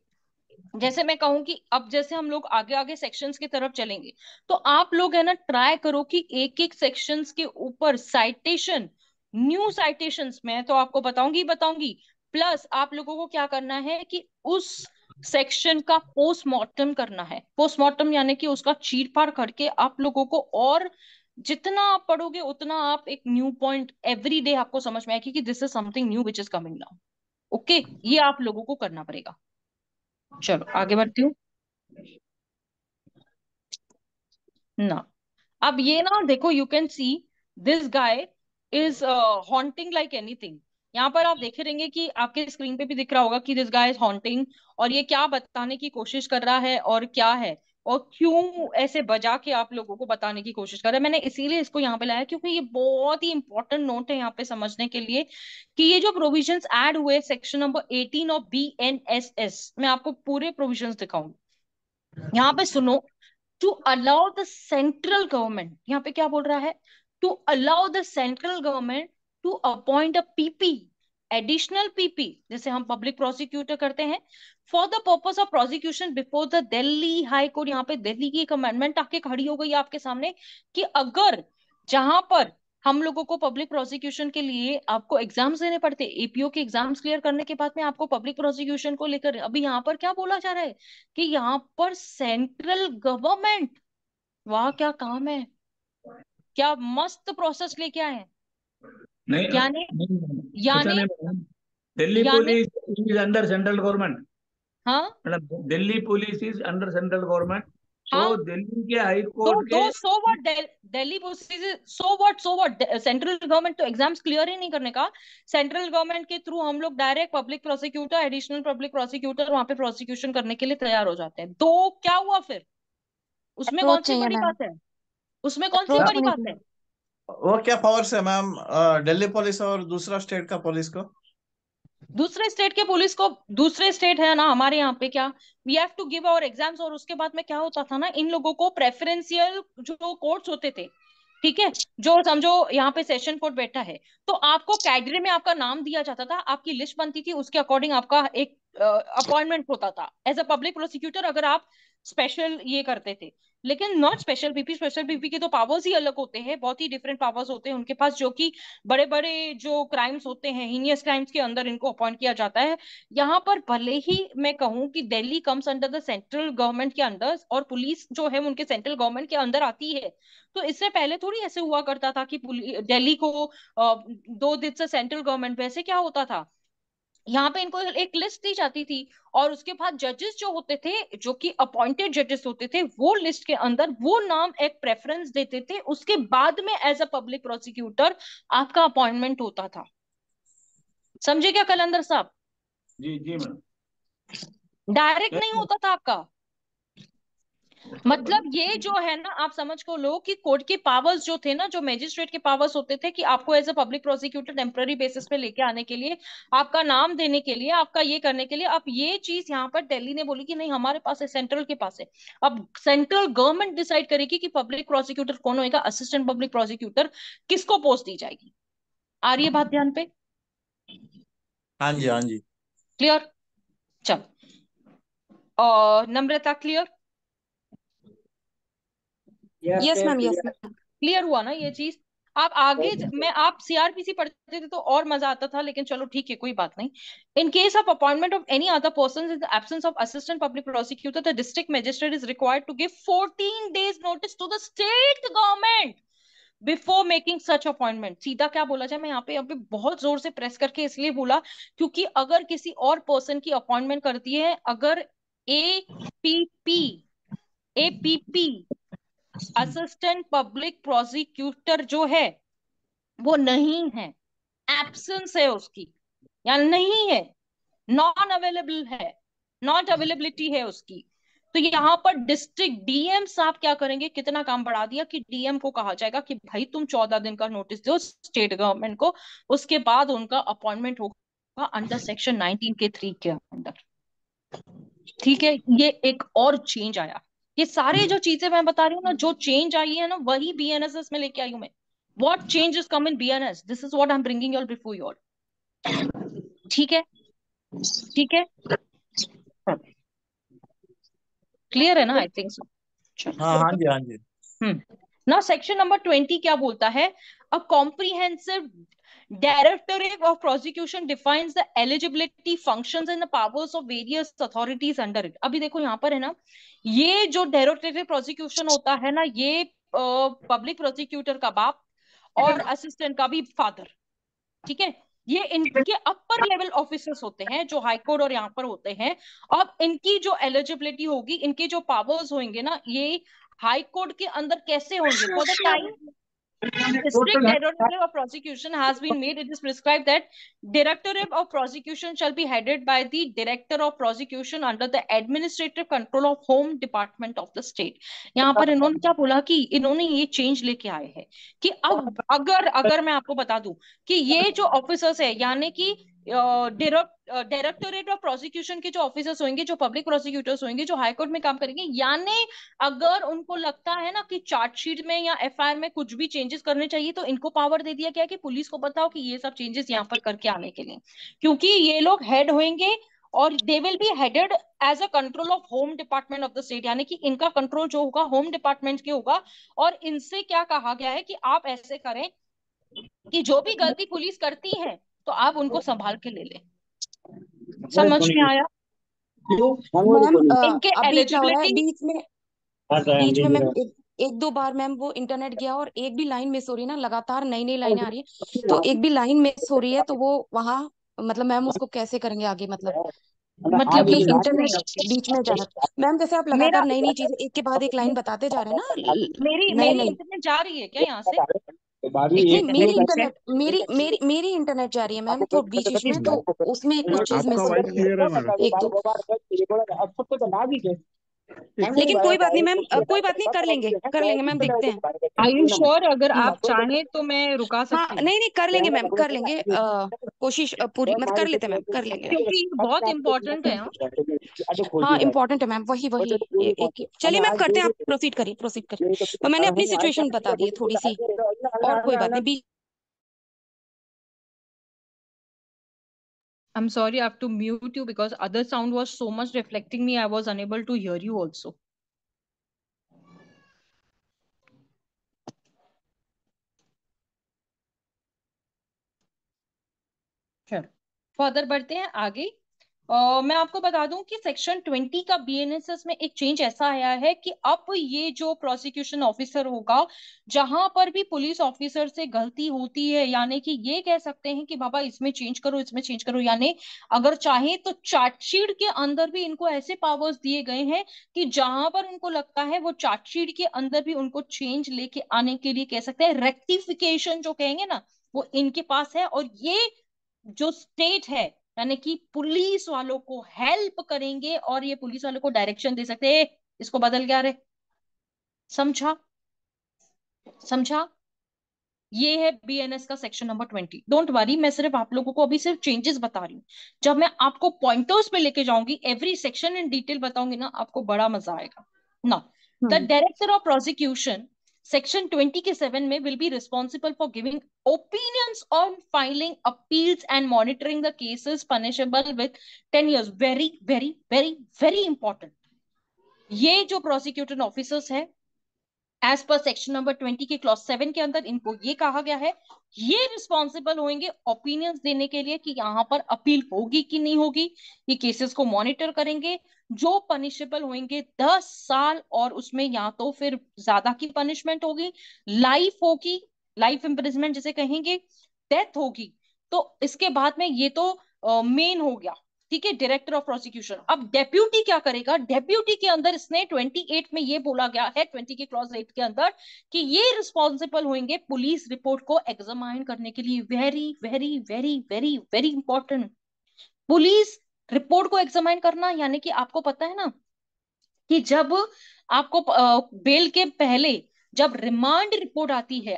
जैसे मैं कहूँ कि अब जैसे हम लोग आगे आगे सेक्शंस की तरफ चलेंगे, तो आप लोग है ना ट्राई करो कि एक एक सेक्शंस के ऊपर साइटेशन, न्यू साइटेशंस मैं तो आपको बताऊंगी बताऊंगी। प्लस आप लोगों को क्या करना है कि उस सेक्शन का पोस्टमार्टम करना है। पोस्टमार्टम यानी कि उसका चीर फाड़ करके आप लोगों को, और जितना आप पढ़ोगे उतना आप एक न्यू पॉइंट एवरी डे आपको समझ में आएगी कि this is something new which is coming now. Okay, ये आप लोगों को करना पड़ेगा। चलो आगे बढ़ती हूँ ना। अब ये ना देखो, you can see this guy is haunting like anything. यहाँ पर आप देखे रहेंगे कि आपके स्क्रीन पे भी दिख रहा होगा कि दिस गाय इज हॉन्टिंग, और ये क्या बताने की कोशिश कर रहा है और क्या है और क्यों ऐसे बजा के आप लोगों को बताने की कोशिश कर रहा है। मैंने इसीलिए इसको यहाँ पे लाया क्योंकि ये बहुत ही इंपॉर्टेंट नोट है यहाँ पे समझने के लिए कि ये जो प्रोविजंस ऐड हुए सेक्शन नंबर 18 ऑफ BNSS, मैं आपको पूरे प्रोविजंस दिखाऊंगी। यहाँ पे सुनो, to allow the central government, यहाँ पे क्या बोल रहा है, to allow the central government to appoint a PP, additional PP, जैसे हम पब्लिक प्रोसिक्यूटर करते हैं, for the purpose of prosecution before the Delhi high court. यहाँ पे दिल्ली की एक अमेंडमेंट आके खड़ी हो गई आपके सामने कि अगर जहां पर हम लोगों को पब्लिक प्रोसिक्यूशन के लिए आपको एग्जाम्स देने पड़ते, APO के एग्जाम्स क्लियर करने के बाद में आपको पब्लिक प्रोसिक्यूशन को लेकर, अभी यहाँ पर क्या बोला जा रहा है कि यहाँ पर सेंट्रल गवर्नमेंट, वाह क्या काम है, क्या मस्त प्रोसेस लेके आए हैं। नहीं यानी नहीं, ऐसा यानी नहीं मैडम। दिल्ली यानी police is under central government. हाँ madam Delhi police is under central government. तो हाँ, दिल्ली के हाई दो कोर्ट दो के so what, Delhi police so what, central government तो एग्जाम्स क्लियर ही नहीं करने का। सेंट्रल गवर्नमेंट के थ्रू हम लोग direct public prosecutor, additional public prosecutor वहां पे प्रोसिक्यूशन करने के लिए तैयार हो जाते हैं। तो क्या हुआ फिर, उसमें कौन अप्रोच सी चाहिए बड़ी मैम, बात है, उसमें कौन सी अप्रोच बड़ी होने बात के है। लिए। वो क्या पावर्स है मैम, दिल्ली पुलिस और दूसरा स्टेट का पुलिस को? दूसरे स्टेट के पुलिस को, दूसरे स्टेट है ना हमारे यहाँ पे, क्या we have to give our exams, और उसके बाद में क्या होता था ना, इन लोगों को प्रेफरेंशियल जो कोर्ट्स होते थे, ठीक है, जो समझो यहाँ पे सेशन कोर्ट बैठा है, तो आपको कैडरे में आपका नाम दिया जाता था, आपकी लिस्ट बनती थी, उसके अकॉर्डिंग आपका एक अपॉइंटमेंट होता था एज अ पब्लिक प्रोसिक्यूटर, अगर आप स्पेशल ये करते थे। लेकिन not special PP, special PP के तो पावर्स ही अलग होते हैं, बहुत ही डिफरेंट पावर्स होते हैं उनके पास, जो कि बड़े बड़े जो क्राइम्स होते हैं, हीनियस क्राइम्स के अंदर इनको अपॉइंट किया जाता है। यहाँ पर भले ही मैं कहूँ कि Delhi comes under the central government के अंदर, और पुलिस जो है उनके सेंट्रल गवर्नमेंट के अंदर आती है, तो इससे पहले थोड़ी ऐसे हुआ करता था कि दिल्ली को दो दिन से सेंट्रल गवर्नमेंट, वैसे क्या होता था, यहाँ पे इनको एक लिस्ट दी जाती थी, और उसके बाद जजेस जो होते थे, जो कि अपॉइंटेड जजेस होते थे, वो लिस्ट के अंदर वो नाम एक प्रेफरेंस देते थे, उसके बाद में एज अ पब्लिक प्रोसिक्यूटर आपका अपॉइंटमेंट होता था। समझे क्या कलंदर साहब, जी जी मैम। डायरेक्ट नहीं होता था आपका। मतलब ये जो है ना, आप समझ को लो कि कोर्ट के पावर्स जो थे ना, जो मजिस्ट्रेट के पावर्स होते थे कि आपको as a public prosecutor temporary basis पे लेके आने के लिए, आपका नाम देने के लिए, आपका ये करने के लिए, अब ये चीज यहाँ पर दिल्ली ने बोली कि नहीं हमारे पास है, सेंट्रल के पास है। अब सेंट्रल गवर्नमेंट डिसाइड करेगी कि पब्लिक प्रोसिक्यूटर कौन होएगा, असिस्टेंट पब्लिक प्रोसिक्यूटर किसको पोस्ट दी जाएगी। आ रही है बात ध्यान पे, हाँ जी हाँ जी। क्लियर। चल, और Namrata clear, yes ma'am, yes ma'am. Clear हुआ ना ये चीज। आप आगे मैं आप CRPC पढ़ते थे तो और मजा आता था, लेकिन चलो ठीक है कोई बात नहीं। In case of appointment of any other person in the absence of assistant public prosecutor, the district magistrate is required to give 14 days notice to the state government before making such appointment. सीधा क्या बोला जाए, मैं यहाँ पे बहुत जोर से प्रेस करके इसलिए बोला क्योंकि अगर किसी और पर्सन की अपॉइंटमेंट करती है, अगर APP, APP assistant public prosecutor जो है वो नहीं है, एब्सेंस है उसकी, या नहीं है, नॉन अवेलेबल है, नॉट अवेलेबिलिटी है उसकी, तो यहाँ पर डिस्ट्रिक्ट DM साहब क्या करेंगे, कितना काम बढ़ा दिया कि DM को कहा जाएगा कि भाई तुम 14 दिन का नोटिस दो स्टेट गवर्नमेंट को, उसके बाद उनका अपॉइंटमेंट होगा अंडर सेक्शन 19 के 3 के अंदर। ठीक है, ये एक और चेंज आया। ये सारे जो चीजें मैं बता रही हूँ ना, जो चेंज आई है ना, वही BNSS में लेके आई हूँ मैं। What changes come in BNS, this is what I am bringing you all before you all. ठीक है, ठीक है, क्लियर है ना, आई थिंक सो। हाँ हाँ जी हाँ जी। नाउ सेक्शन नंबर 20 क्या बोलता है, a comprehensive Directorate of Prosecution defines the eligibility, functions and the powers of various authorities under it. अभी देखो यहाँ पर है ना, ये जो Directorate Prosecution होता है ना, ये पब्लिक प्रोसिक्यूटर का बाप और असिस्टेंट का भी फादर, ठीक है, ये इनके अपर लेवल ऑफिसर्स होते हैं जो हाई कोर्ट और यहाँ पर होते हैं। अब इनकी जो एलिजिबिलिटी होगी, इनके जो पावर्स होंगे ना, ये हाई कोर्ट के अंदर कैसे होंगे, for the time Strict directive of prosecution has been made. It is prescribed that directorate of prosecution shall be headed by the director of prosecution under the administrative control of home department of the state. यहाँ पर इन्होंने क्या बोला कि इन्होंने ये change लेके आए हैं कि अब अगर मैं आपको बता दूं कि ये जो ऑफिसर्स है यानी कि डायरेक्टोरेट ऑफ प्रोसिक्यूशन के जो ऑफिसर्स होंगे, जो पब्लिक प्रोसिक्यूटर्स होंगे, जो हाईकोर्ट में काम करेंगे, यानी अगर उनको लगता है ना कि चार्जशीट में या एफआईआर में कुछ भी चेंजेस करने चाहिए तो इनको पावर दे दिया गया कि पुलिस को बताओ कि ये सब चेंजेस यहाँ पर करके आने के लिए, क्योंकि ये लोग हेड होंगे और they will be headed as a control of home department of the state, यानी कि इनका कंट्रोल जो होगा होम डिपार्टमेंट के होगा। और इनसे क्या कहा गया है कि आप ऐसे करें कि जो भी गलती पुलिस करती है तो आप उनको संभाल के ले लें। समझ में आया? मैम इनके अभी क्या हो रहा है एलिजिबिलिटी बीच में मैम एक दो बार मैम वो इंटरनेट गया और एक भी लाइन मिस हो रही है ना, लगातार नई नई लाइनें आ रही है, तो एक भी लाइन मिस हो रही है तो वो वहाँ मतलब मैम उसको कैसे करेंगे आगे, मतलब मतलब क्योंकि कि इंटरनेट बीच में जा रहा है मैम। जैसे आप मेरा लगातार नई नई चीजें एक के बाद एक लाइन बताते जा रहे हैं ना, मेरी नई मेरी नई। इंटरनेट जा रही है क्या यहाँ से? नहीं मेरी इंटरनेट जा रही है मैम, तो बीच बीच में तो उसमें कुछ चीज मिस आपका हो वॉइस रही क्लियर है मैडम? है एक दो। लेकिन कोई बात नहीं मैम, कोई बात नहीं, कर लेंगे मैम, देखते हैं। Are you sure? अगर आप चाहें तो मैं रुका हाँ सकती हूँ, नहीं नहीं कर लेंगे मैम, कर लेंगे, कोशिश पूरी मतलब कर लेते हैं मैम, कर लेंगे। क्योंकि ये बहुत इंपॉर्टेंट है। हाँ इम्पोर्टेंट है मैम, वही वही एक चलिए मैम करते हैं, आप प्रोसीड करिए। तो मैंने अपनी सिचुएशन बता दी है थोड़ी सी, और कोई बात नहीं। I'm sorry, I have to mute you because other sound was so much reflecting me, I was unable to hear you also. Further बढ़ते हैं आगे। मैं आपको बता दूं कि सेक्शन 20 का बीएनएसएस में एक चेंज ऐसा आया है कि अब ये जो प्रोसिक्यूशन ऑफिसर होगा, जहां पर भी पुलिस ऑफिसर से गलती होती है, यानी कि ये कह सकते हैं कि बाबा इसमें चेंज करो, इसमें चेंज करो, यानी अगर चाहे तो चार्जशीट के अंदर भी इनको ऐसे पावर्स दिए गए हैं कि जहां पर उनको लगता है वो चार्जशीट के अंदर भी उनको चेंज लेके आने के लिए कह सकते हैं, रेक्टिफिकेशन जो कहेंगे ना वो इनके पास है। और ये जो स्टेट है यानी कि पुलिस वालों को हेल्प करेंगे और ये पुलिस वालों को डायरेक्शन दे सकते हैं, इसको बदल क्या रहे। समझा? समझा? ये है बीएनएस का सेक्शन नंबर 20। डोंट वरी, मैं सिर्फ आप लोगों को अभी सिर्फ चेंजेस बता रही हूँ। जब मैं आपको पॉइंटर्स पे लेके जाऊंगी, एवरी सेक्शन इन डिटेल बताऊंगी ना, आपको बड़ा मजा आएगा ना। The director of prosecution section 20 के 7 में will be responsible for giving opinions on filing appeals and monitoring the cases punishable with 10 years। Very very very very important. ये जो प्रोसिक्यूटर ऑफिसर्स है एज पर सेक्शन नंबर 20 के clause 7 के अंदर इनको ये कहा गया है, ये रिस्पॉन्सिबल होंगे ओपिनियंस देने के लिए कि यहाँ पर अपील होगी कि नहीं होगी। ये केसेस को मॉनिटर करेंगे, जो पनिशेबल होंगे 10 साल, और उसमें या तो फिर ज्यादा की पनिशमेंट होगी, लाइफ होगी, लाइफ इम्प्रिजमेंट जिसे कहेंगे, डेथ होगी। तो इसके बाद में ये तो मेन हो गया, ठीक है, डायरेक्टर ऑफ प्रोसिक्यूशन। अब डेप्यूटी क्या करेगा? डेप्यूटी के अंदर इसने 28 में ये बोला गया है, 20 के क्लॉज 8 के अंदर, कि ये रिस्पॉन्सिबल होंगे पुलिस रिपोर्ट को एग्जामाइन करने के लिए। Very very very very very important. Police report को एग्जामाइन करना, यानी कि आपको पता है ना कि जब आपको बेल के पहले जब रिमांड रिपोर्ट आती है,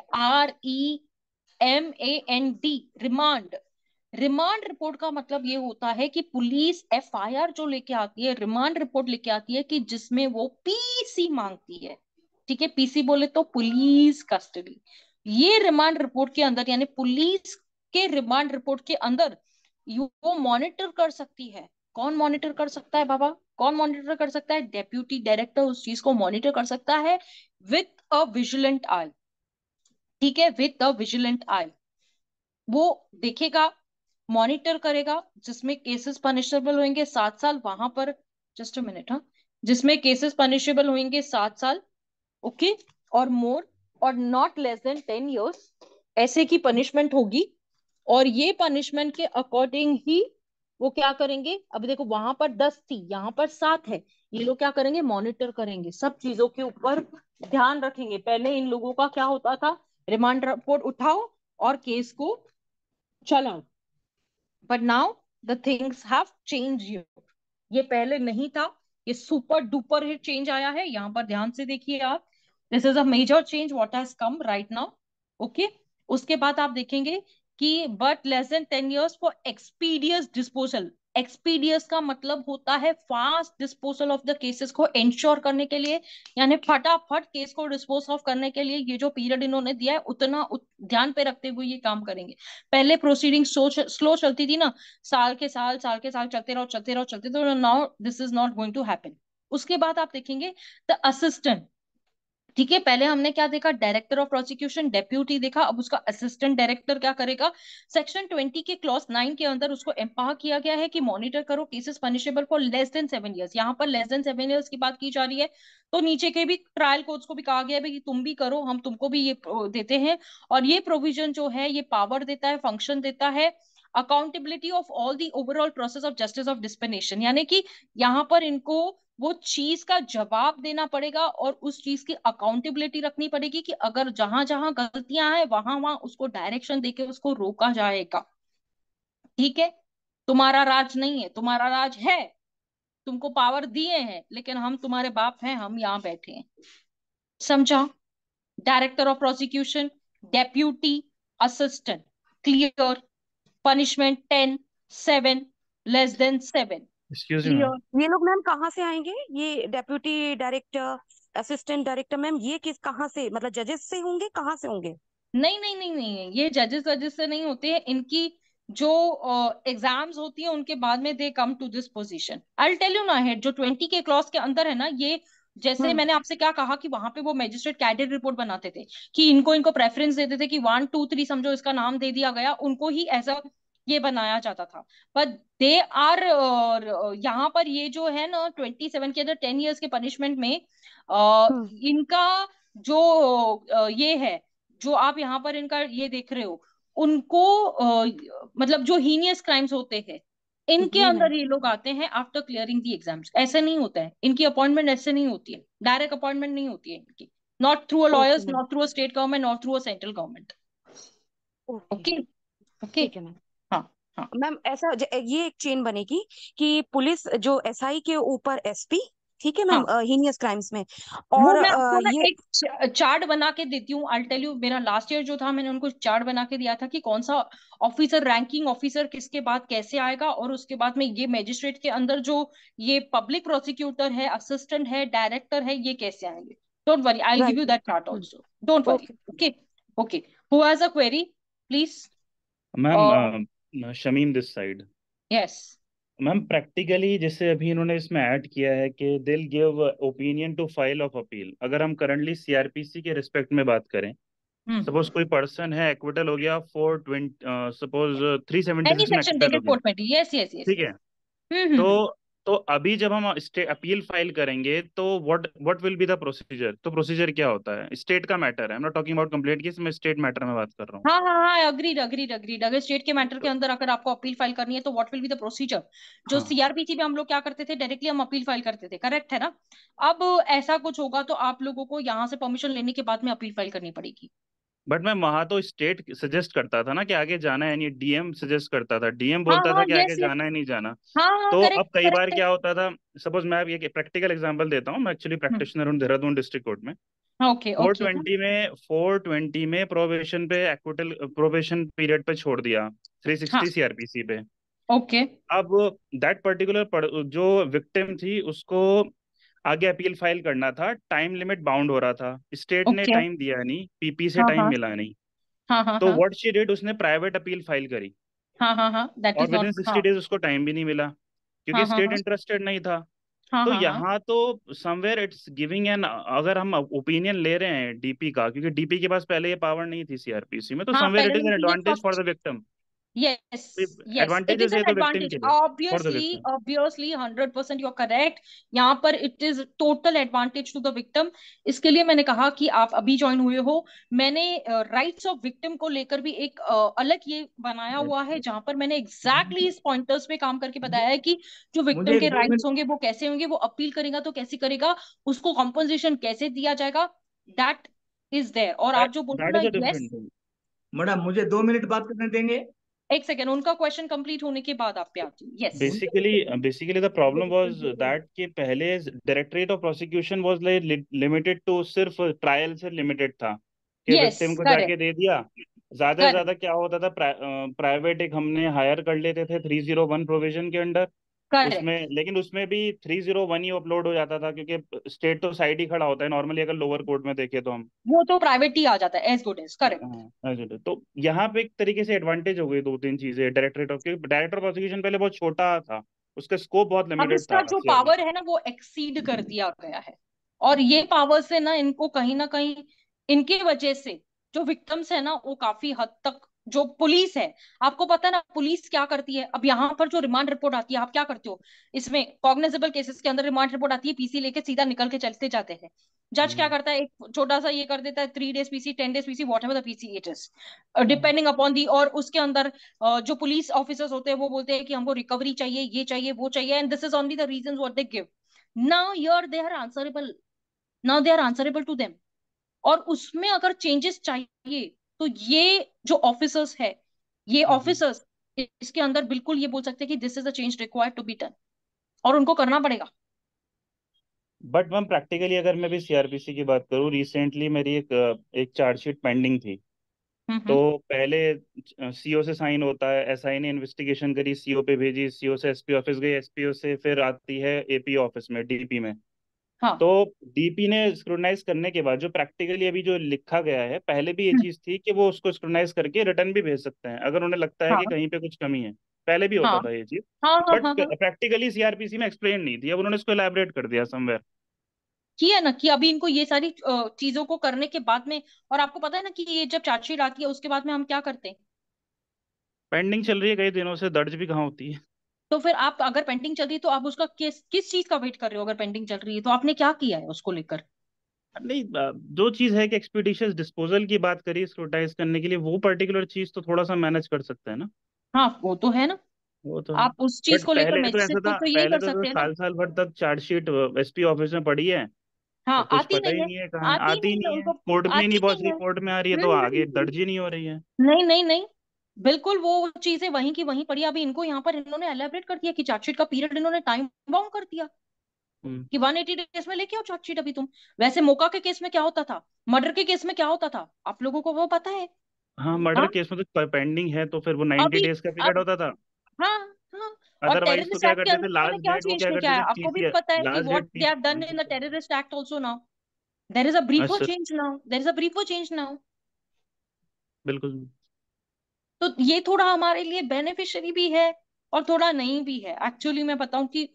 REMAND, रिमांड, रिमांड रिपोर्ट का मतलब ये होता है कि पुलिस एफआईआर जो लेके आती है, रिमांड रिपोर्ट लेके आती है कि जिसमें वो पीसी मांगती है। ठीक है, पीसी बोले तो पुलिस कस्टडी। ये रिमांड रिपोर्ट के अंदर, यानी पुलिस के रिमांड रिपोर्ट के अंदर वो मॉनिटर कर सकती है। कौन मॉनिटर कर सकता है बाबा? कौन मॉनिटर कर सकता है? डेप्यूटी डायरेक्टर उस चीज को मॉनिटर कर सकता है विथ अ विजिलेंट आई। ठीक है, विथ अ विजिलेंट आई वो देखेगा, मॉनिटर करेगा, जिसमें केसेस पनिशेबल होंगे 7 साल वहां पर। जस्ट अ मिनट, हाँ, जिसमें केसेस पनिशेबल होंगे 7 साल, ओके, और मोर, और नॉट लेस देन 10 years, ऐसे की पनिशमेंट होगी। और ये पनिशमेंट के अकॉर्डिंग ही वो क्या करेंगे? अब देखो वहां पर 10 थी, यहाँ पर 7 है। ये लोग क्या करेंगे? मॉनिटर करेंगे, सब चीजों के ऊपर ध्यान रखेंगे। पहले इन लोगों का क्या होता था रिमांड रिपोर्ट उठाओ और केस को चलाओ। But now the things have change. ये पहले नहीं था, ये सुपर डुपर हिट चेंज आया है। यहाँ पर ध्यान से देखिए आप, this is a major change what has come right now. Okay, उसके बाद आप देखेंगे कि but less than 10 years for expeditious disposal. Expeditious का मतलब होता है fast disposal of the cases को इंश्योर करने के लिए, यानी फटाफट केस को डिस्पोज ऑफ करने के लिए ये जो पीरियड इन्होंने दिया है उतना ध्यान पे रखते हुए ये काम करेंगे। पहले प्रोसीडिंग स्लो चलती थी ना, साल के साल चलते रहो चलते, तो now this is not going to happen. उसके बाद आप देखेंगे द असिस्टेंट। ठीक है, पहले हमने क्या देखा, डायरेक्टर ऑफ प्रोसिक्यूशन डेप्यूटी देखा, अब उसका असिस्टेंट डायरेक्टर क्या करेगा। सेक्शन 20 के क्लॉज 9 के अंदर उसको एम्पावर किया गया है कि मॉनिटर करो cases punishable for less than 7 years। यहाँ पर लेस देन 7 years की बात की जा रही है, तो नीचे के भी ट्रायल कोर्ट्स को भी कहा गया है कि तुम भी करो, हम तुमको भी ये देते हैं। और ये प्रोविजन जो है ये पावर देता है, फंक्शन देता है, accountability of all the overall process of justice of dispensation, यानी कि यहाँ पर इनको वो चीज का जवाब देना पड़ेगा और उस चीज की अकाउंटेबिलिटी रखनी पड़ेगी कि अगर जहां जहां गलतियां हैं वहां वहां उसको डायरेक्शन देके उसको रोका जाएगा। ठीक है, तुम्हारा राज नहीं है, तुम्हारा राज है, तुमको पावर दिए हैं, लेकिन हम तुम्हारे बाप हैं, हम यहाँ बैठे हैं। समझा? Director of prosecution, deputy, assistant, clear. Punishment 10, 7, less than 7, excuse me ma'am. Clear. ये लोग मैम कहाँ से आएंगे, ये deputy director, assistant director ma'am, ये किस कहाँ से, मतलब जजेस से होंगे, कहाँ से होंगे? नहीं नहीं नहीं नहीं, ये जजेस वजेस से नहीं होते हैं। इनकी जो एग्जाम्स होती है उनके बाद में they come to this position. I tell you ना, है जो 20 के क्लॉज के अंदर है ना, ये जैसे हम्म। मैंने आपसे क्या कहा कि वहां पे वो मैजिस्ट्रेट कैडेट रिपोर्ट बनाते थे कि इनको इनको प्रेफरेंस देते थे कि 1 2 3 समझो इसका नाम दे दिया गया, उनको ही ऐसा ये बनाया जाता था। पर दे आर यहाँ पर ये जो है ना 27 के अंदर 10 years के पनिशमेंट में हम्म। इनका जो ये है, जो आप यहाँ पर इनका ये देख रहे हो, उनको मतलब जो हीनियस क्राइम्स होते हैं इनके जी मैम। अंदर ये लोग आते हैं आफ्टर क्लियरिंग दी एग्जाम्स। ऐसे नहीं होता है, इनकी अपॉइंटमेंट ऐसे नहीं होती है, डायरेक्ट अपॉइंटमेंट नहीं होती है इनकी, not through a okay lawyers, ma'am. Not through a state government, not through a central government. Okay. Okay. Okay. ठीक है मैम। हाँ हाँ। मैम ऐसा ये एक चेन बनेगी कि पुलिस जो एसआई के ऊपर एसपी, ठीक है मैम, हाँ, हीनियस क्राइम्स में, वो और मैं आपको ना ये। एक चार्ट बना के देती हूँ। आई टेल यू, मेरा लास्ट ईयर जो था मैंने उनको चार्ट बना के दिया था कि कौन सा ऑफिसर, रैंकिंग ऑफिसर किसके बाद कैसे आएगा, और उसके बाद में ये मैजिस्ट्रेट के अंदर जो ये पब्लिक प्रोसिक्यूटर है, असिस्टेंट है, डायरेक्टर है, ये कैसे आएंगे। Don't worry, I give right. You that chart also, don't worry. Okay. Okay. Okay, who has a query please. Ma'am Shamim this side. Yes. Ma'am practically जैसे अभी इन्होंने इसमें ऐड किया है कि they'll give opinion to file of appeal. अगर हम currently CrPC के रिस्पेक्ट में बात करें, हम्म। सपोज कोई पर्सन है एक्विटल हो गया 420, सपोज एनी 376 में सेक्शन एक्विटल हो डेटेड गया, 420, यस यस यस ठीक यस। है। तो हम्म। तो अभी जब हम स्टेट अपील फाइल करेंगे तो what will be the procedure. तो प्रोसीजर क्या होता है, स्टेट का मैटर है, I am not talking about complaint case, मैं स्टेट मैटर में बात कर रहा हूँ। हाँ हाँ हाँ, अग्रीड अग्रीड अग्रीड। अगर स्टेट के मैटर के तो अंदर अगर आपको अपील फाइल करनी है तो what will be the procedure. जो हाँ, सीआरपीसी में हम लोग क्या करते थे, डायरेक्टली हम अपील फाइल करते थे, करेक्ट है ना। अब ऐसा कुछ होगा तो आप लोगों को यहाँ से परमिशन लेने के बाद में अपील फाइल करनी पड़ेगी। बट मैं वहां तो स्टेट सजेस्ट करता था ना कि आगे जाना है, नहीं डीएम सजेस्ट करता था, डीएम हाँ बोलता था हाँ, कि आगे यस यस। जाना है नहीं जाना। हाँ हाँ, तो करेक्ट अब कई बार करेक्ट है। क्या होता था, सपोज मैं अब ये प्रैक्टिकल एग्जांपल देता हूँ, मैं एक्चुअली प्रैक्टिशनर हूँ देहरादून डिस्ट्रिक्ट कोर्ट में। Okay okay. 420 में प्रोबेशन पे एक्विटल प्रोबेशन पीरियड पे छोड़ दिया, हाँ 360 सीआरपीसी पे। ओके अब दैट पर्टिकुलर जो विक्टिम थी उसको आगे अपील फाइल करना था, टाइम लिमिट बाउंड हो रहा था, स्टेट ने ओके। टाइम दिया नहीं, पीपी से हाँ टाइम हाँ मिला नहीं। हाँ हाँ तो हाँ व्हाट शी डिड, उसने प्राइवेट अपील फाइल करी हाँ हाँ हाँ, दैट और इज विद इन नॉट। 60 हाँ डेज उसको टाइम भी नहीं मिला क्योंकि हाँ हाँ स्टेट हाँ इंटरेस्टेड नहीं था। हाँ तो हाँ हाँ यहाँ तो समवेयर इट्स गिविंग एन, अगर हम ओपिनियन ले रहे हैं डीपी का, क्योंकि डीपी के पास पहले ये पावर नहीं थी सीआरपीसी में, तो हाँ, समवेयर पहले इट इज नहीं एन थी ये advantage for the victim. yes yes, it is advantages an है तो विक्टिम advantage, के लिए, for the obviously victim. obviously 100% you're correct। यहाँ पर it is total advantage to the victim। इसके लिए मैंने कहा कि आप अभी ज्वाइन हुए हो, मैंने राइट्स ऑफ विक्टिम को लेकर भी एक अलग ये बनाया हुआ है जहां पर मैंने एग्जैक्टली इस पॉइंटर्स पे काम करके बताया है कि जो मुझे विक्टिम के एक 2 मिनट। राइट्स होंगे वो कैसे होंगे, वो अपील करेगा तो कैसे करेगा, उसको कॉम्पनसेशन कैसे दिया जाएगा, दैट इज देयर। और आप जो बोल दैट रहे इज हो अ ना, यस, डिफरेंट थिंग। मैडम मुझे 2 मिनट बात करने देंगे? एक सेकेंड, उनका क्वेश्चन कंप्लीट होने के बाद आप पे आती हूँ। Yes, basically the problem was that कि पहले directorate of prosecution was like limited to, सिर्फ ट्रायल से लिमिटेड था कि यस, विक्टिम को जाके करेक्ट, दे दिया। ज्यादा से करेक्ट, ज्यादा क्या होता था, प्राइवेट एक हमने हायर कर लेते थे 301 प्रोविजन के अंडर। करेक्ट। उसमें लेकिन उसमें भी 301 ही अपलोड हो जाता था, क्योंकि स्टेट तो साइड ही खड़ा होता है नॉर्मली, अगर लोअर कोर्ट में देखे तो हम। वो तो प्राइवेट ही आ जाता है, एज गुड एज, करेक्ट। हाँ अच्छा, तो यहाँ पे एक तरीके से एडवांटेज हो गई दो तीन चीजें डायरेक्टरेट ऑफ, डायरेक्टर प्रोसिक्यूशन पहले बहुत छोटा था, उसका स्कोप बहुत अब लिमिटेड इसका था जो सीआरपी। पावर है ना, वो एक्सीड कर दिया गया है। और ये पावर से ना कहीं इनकी वजह से जो विक्टिम्स है ना, वो काफी हद तक, जो पुलिस है, आपको पता है ना पुलिस क्या करती है। अब यहाँ पर जो रिमांड रिपोर्ट आती है, आप क्या करते हो, इसमें कॉग्निजेबल केसेस के अंदर रिमांड रिपोर्ट आती है, पीसी लेके सीधा निकल के चलते जाते हैं। जज क्या हम्म। करता है, एक छोटा सा ये कर देता है, 3 days PC, 10 days PC, what ever the PC it is, depending upon the. और उसके अंदर जो पुलिस ऑफिसर्स होते हैं वो बोलते हैं कि हमको रिकवरी चाहिए, ये चाहिए, वो चाहिए, and this is only the reason what they give. Now yeah they are answerable, now they are answerable to them. और उसमें अगर चेंजेस चाहिए, तो ये जो ऑफिसर्स है, ये ऑफिसर्स इसके अंदर बिल्कुल ये बोल सकते हैं कि this is a change required to be done, और उनको करना पड़ेगा। बट मैम प्रैक्टिकली अगर मैं भी सीआरपीसी की बात करूँ, रिसेंटली मेरी एक चार्जशीट पेंडिंग थी। तो हम्म। पहले सीओ से साइन होता है, एसआई ने इन्वेस्टिगेशन करी, सीओ पे भेजी, सीओ से एसपी ऑफिस गई, एसपीओ से फिर आती है एपी ऑफिस में, डीपी में। हाँ, तो डीपी ने स्क्रूटनाइज करने के बाद जो प्रैक्टिकली अभी जो लिखा गया है, पहले भी ये चीज थी कि वो उसको स्क्रूटनाइज करके रिटर्न भी भेज सकते हैं अगर उन्हें लगता है हाँ, कि कहीं पे कुछ कमी है। पहले भी हाँ, होता था ये चीज, हाँ, हाँ, बट हाँ, हाँ। प्रैक्टिकली सीआरपीसी में एक्सप्लेन नहीं थी, अब उन्होंने इसको एलैबोरेट कर दिया समवेयर। किया ना, कि अभी इनको ये सारी चीजों को करने के बाद में, और आपको पता है ना कि ये जब चार्जशीट आती है उसके बाद में हम क्या करते हैं। पेंडिंग चल रही है कई दिनों से, दर्ज भी कहाँ होती है। तो फिर आप अगर पेंडिंग चल रही है तो आप उसका किस चीज का वेट कर रहे हो। अगर पेंडिंग चल रही है तो आपने क्या किया है उसको लेकर। नहीं, जो चीज है कि एक्सपीडिशियस डिस्पोजल की बात करी स्क्रूटाइज करने के लिए, वो पर्टिकुलर चीज तो थोड़ा सा मैनेज कर सकते हैं ना। हाँ, वो तो है ना। वो तो आप उस चीज बट को लेकर पहले तो ऐसा मैजिस्ट्रेट को था, तो यही पहले कर तो सकते हैं ना। साल साल भर तक चार्जशीट एसपी ऑफिस में पड़ी है हाँ, और कुछ आती पता नहीं ही है, नहीं है कहाँ है, आती आती ही नहीं है नहीं है, उनको, कोर्ट में ही नहीं आती पहुंच नहीं रही, है। कोर्ट में आ रही है तो आगे दर्ज ही नहीं हो रही है। नहीं, नहीं, नहीं, बिल्कुल वो चीजें वहीं की वहीं पड़ी। अभी इनको यहाँ पर इन्होंने एलेबरेट कर दिया कि चार्जशीट का पीरियड इन्होंने टाइम बाउंड कर दिया, हम्म। कि 180 days में लेके आओ चार्जशीट। अभी तुम, वैसे मोका के केस में क्या होता था, मर्डर के केस में क्या होता था, आप लोगों को वो पता है। हाँ, मर्डर हाँ, केस में तो पेंडिंग है तो फिर वो 90 अभी, डेज का पीरियड अब, होता था। हाँ, हाँ। और अदरवाइज तो टेररिस्ट क्या एक्ट के करते थे, अंदर इन्होंने लास्ट क्या डेट वो चेंज क्या लेके करते आया, थे, आपको भी टीसी, पता है कि last what date they have done in the terrorist act also now. There is a briefer अच्छा, change now, there is a briefer change now. बिल्कुल। तो ये थोड़ा हमारे लिए बेनिफिशियरी भी है और थोड़ा नहीं भी है। एक्चुअली मैं बताऊं कि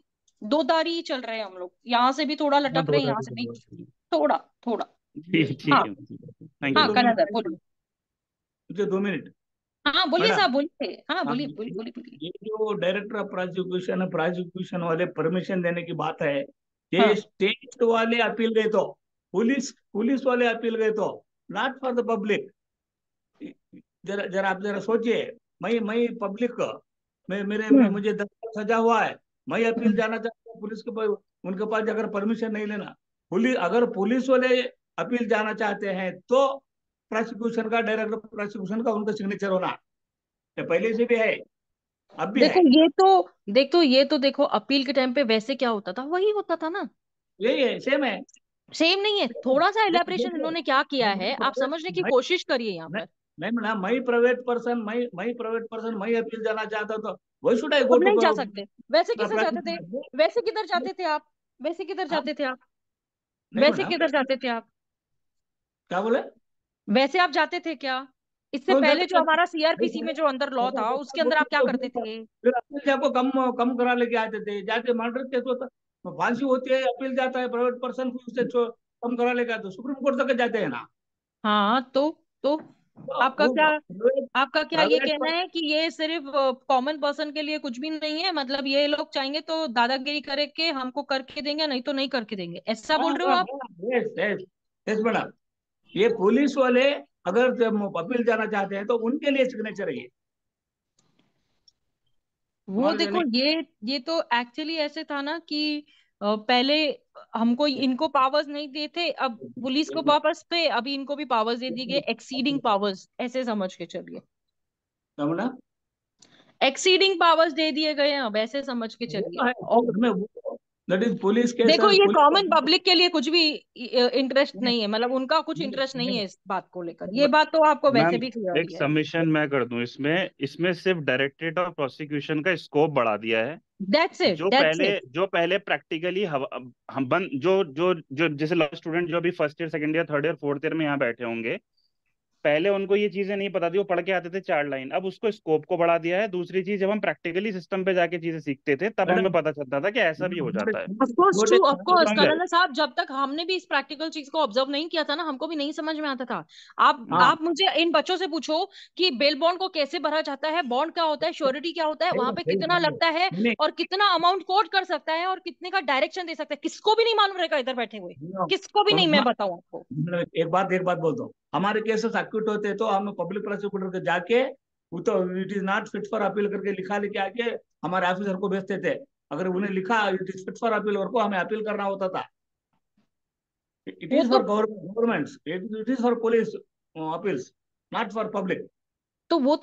दो दारी चल रहे हैं हम लोग, यहाँ से भी थोड़ा हाँ, लटक दो रहे हैं, यहाँ तारीख से को भी बहुत। थोड़ा थोड़ा। ठीक हाँ, ठीक है, थैंक मुझे हाँ, यू। 2 मिनट कनाडा टाइम बोलिए। दो, मुझे 2 मिनट। हाँ, बोलिए मैडम, साहब, बोलिए, हाँ, हाँ, बोलिए, बोलिए, बोलिए, बोलिए। ये जो डायरेक्टर ऑफ प्रोसिक्यूशन वाले परमिशन देने की बात है, ये हाँ, स्टेट वाले अपील गए तो, पुलिस पुलिस वाले अपील गए तो, नॉट फॉर द पब्लिक। जरा जरा आप जरा सोचिए। मैं पब्लिक, मैं हम्म, मुझे 10 साल सजा हुआ है, मैं अपील जाना चाहता हूँ पुलिस के पास, उनके पास अगर परमिशन नहीं लेना। पुलिस, अगर पुलिस वाले अपील जाना चाहते हैं तो प्रोसिक्यूशन का, डायरेक्टर प्रोसिक्यूशन का उनका सिग्नेचर होना, ये पहले से भी है, अब भी है। देखो अपील के टाइम पे वैसे क्या होता था, वही होता था ना। यही है, सेम है। सेम नहीं है, थोड़ा सा एलेबरेशन देखिए, इन्होंने क्या किया मैं है, आप समझने की मैं कोशिश करिए यहाँ मैं पर। मैं प्राइवेट पर्सन, मैं अपील जाना चाहता तो वही शुड आई गो अब टू नहीं जा सकते। वैसे किसे जाते थे, प्रोसिक्यूशन? वैसे किधर जाते थे आप, वैसे किधर हाँ, जाते थे आप, नहीं वैसे मैडम, किधर जाते थे आप, क्या बोले? वैसे आप जाते थे क्या। इससे क्यों पहले जाते जो जाते? हमारा भाई सीआरपीसी में पहले जो अंदर लॉ पहले था होता उसके अंदर आप क्या तो करते थे। फिर अपील जाको कम कम करा लेके आते थे, जाके मर्डर केस होता, फांसी होती है, अपील जाता है प्राइवेट पर्सन, फिर उससे कम करा लेके आते, सुप्रीम कोर्ट तक जाते हैं ना। हाँ, तो तो आपका वो क्या, प्राइवेट आपका क्या ये प्राइवेट कहना है कि ये सिर्फ कॉमन पर्सन के लिए कुछ भी नहीं है, मतलब ये लोग चाहेंगे तो दादागिरी करके हमको करके देंगे, नहीं तो नहीं करके देंगे, ऐसा हाँ बोल रहे हो हाँ आप। हाँ, यस यस यस मैडम, ये पुलिस वाले अगर जब अपील जाना चाहते हैं तो उनके लिए सिग्नेचर है ये, वो हमारे लिए देखो नहीं। ये तो एक्चुअली ऐसे था ना कि पहले हमको इनको पावर्स नहीं देते, अब पुलिस को वापस पे अभी इनको भी पावर्स दे दिए गए, एक्सीडिंग पावर्स, ऐसे समझ के चलिए। समझना, एक्सीडिंग पावर्स दे दिए गए हैं अब, ऐसे समझ के वो चलिए। तो है और उसमें, वो दैट इज पुलिस देखो केसेस, ये कॉमन पुलिस। पब्लिक के लिए कुछ भी इंटरेस्ट नहीं है, मतलब उनका कुछ इंटरेस्ट नहीं है इस बात को लेकर, ये बात तो आपको वैसे मैम भी क्लियर एक ही है। सबमिशन मैं कर दूं इसमें, इसमें सिर्फ डायरेक्टरेट और प्रोसिक्यूशन का स्कोप बढ़ा दिया है। दैट्स इट, जो दैट्स पहले इट। जो पहले प्रैक्टिकली हम बन जो जो जो जैसे लॉ स्टूडेंट जो अभी first year, second year, third year, fourth year में यहाँ बैठे होंगे, पहले उनको ये चीजें नहीं पता थी, वो पढ़ के आते थे 4 लाइन। अब उसको स्कोप को बढ़ा दिया है। दूसरी चीज, जब हम प्रैक्टिकली सिस्टम पे जाके चीजें सीखते थे तब हमें मैडम, पता चलता था कि ऐसा भी हो जाता है। ऑफ कोर्स छोटे ट्रू, ऑफ कोर्स समझ गए? कलंदर साहब, जब तक हमने भी इस प्रैक्टिकल चीज को ऑब्जर्व नहीं किया था ना, हमको भी नहीं समझ में आता था। हाँ, आप मुझे इन बच्चों से पूछो कि बेल बॉन्ड को कैसे भरा जाता है, बॉन्ड क्या होता है, श्योरिटी क्या होता है, वहां पे सही कितना समझ लगता है, नहीं, और कितना अमाउंट कोट कर सकता है, और कितने का डायरेक्शन दे सकता है, किसको भी नहीं मालूम रहेगा इधर बैठे हुए, नहीं, किसको भी तो नहीं, मैं बताऊं आपको। मतलब एक बात बोलता हूँ, हमारे केसेस एक्यूट होते हैं तो हम पब्लिक प्रोसिक्यूटर के जाके, वो तो it is not fit for appeal करके लिखा लेके आके हमारे ऑफिसर को भेजते थे। अगर उन्हें लिखा it is fit for appeal work को, हमें अपील करना होता था। इट वो इज तो for government, it is for police appeals, not for public.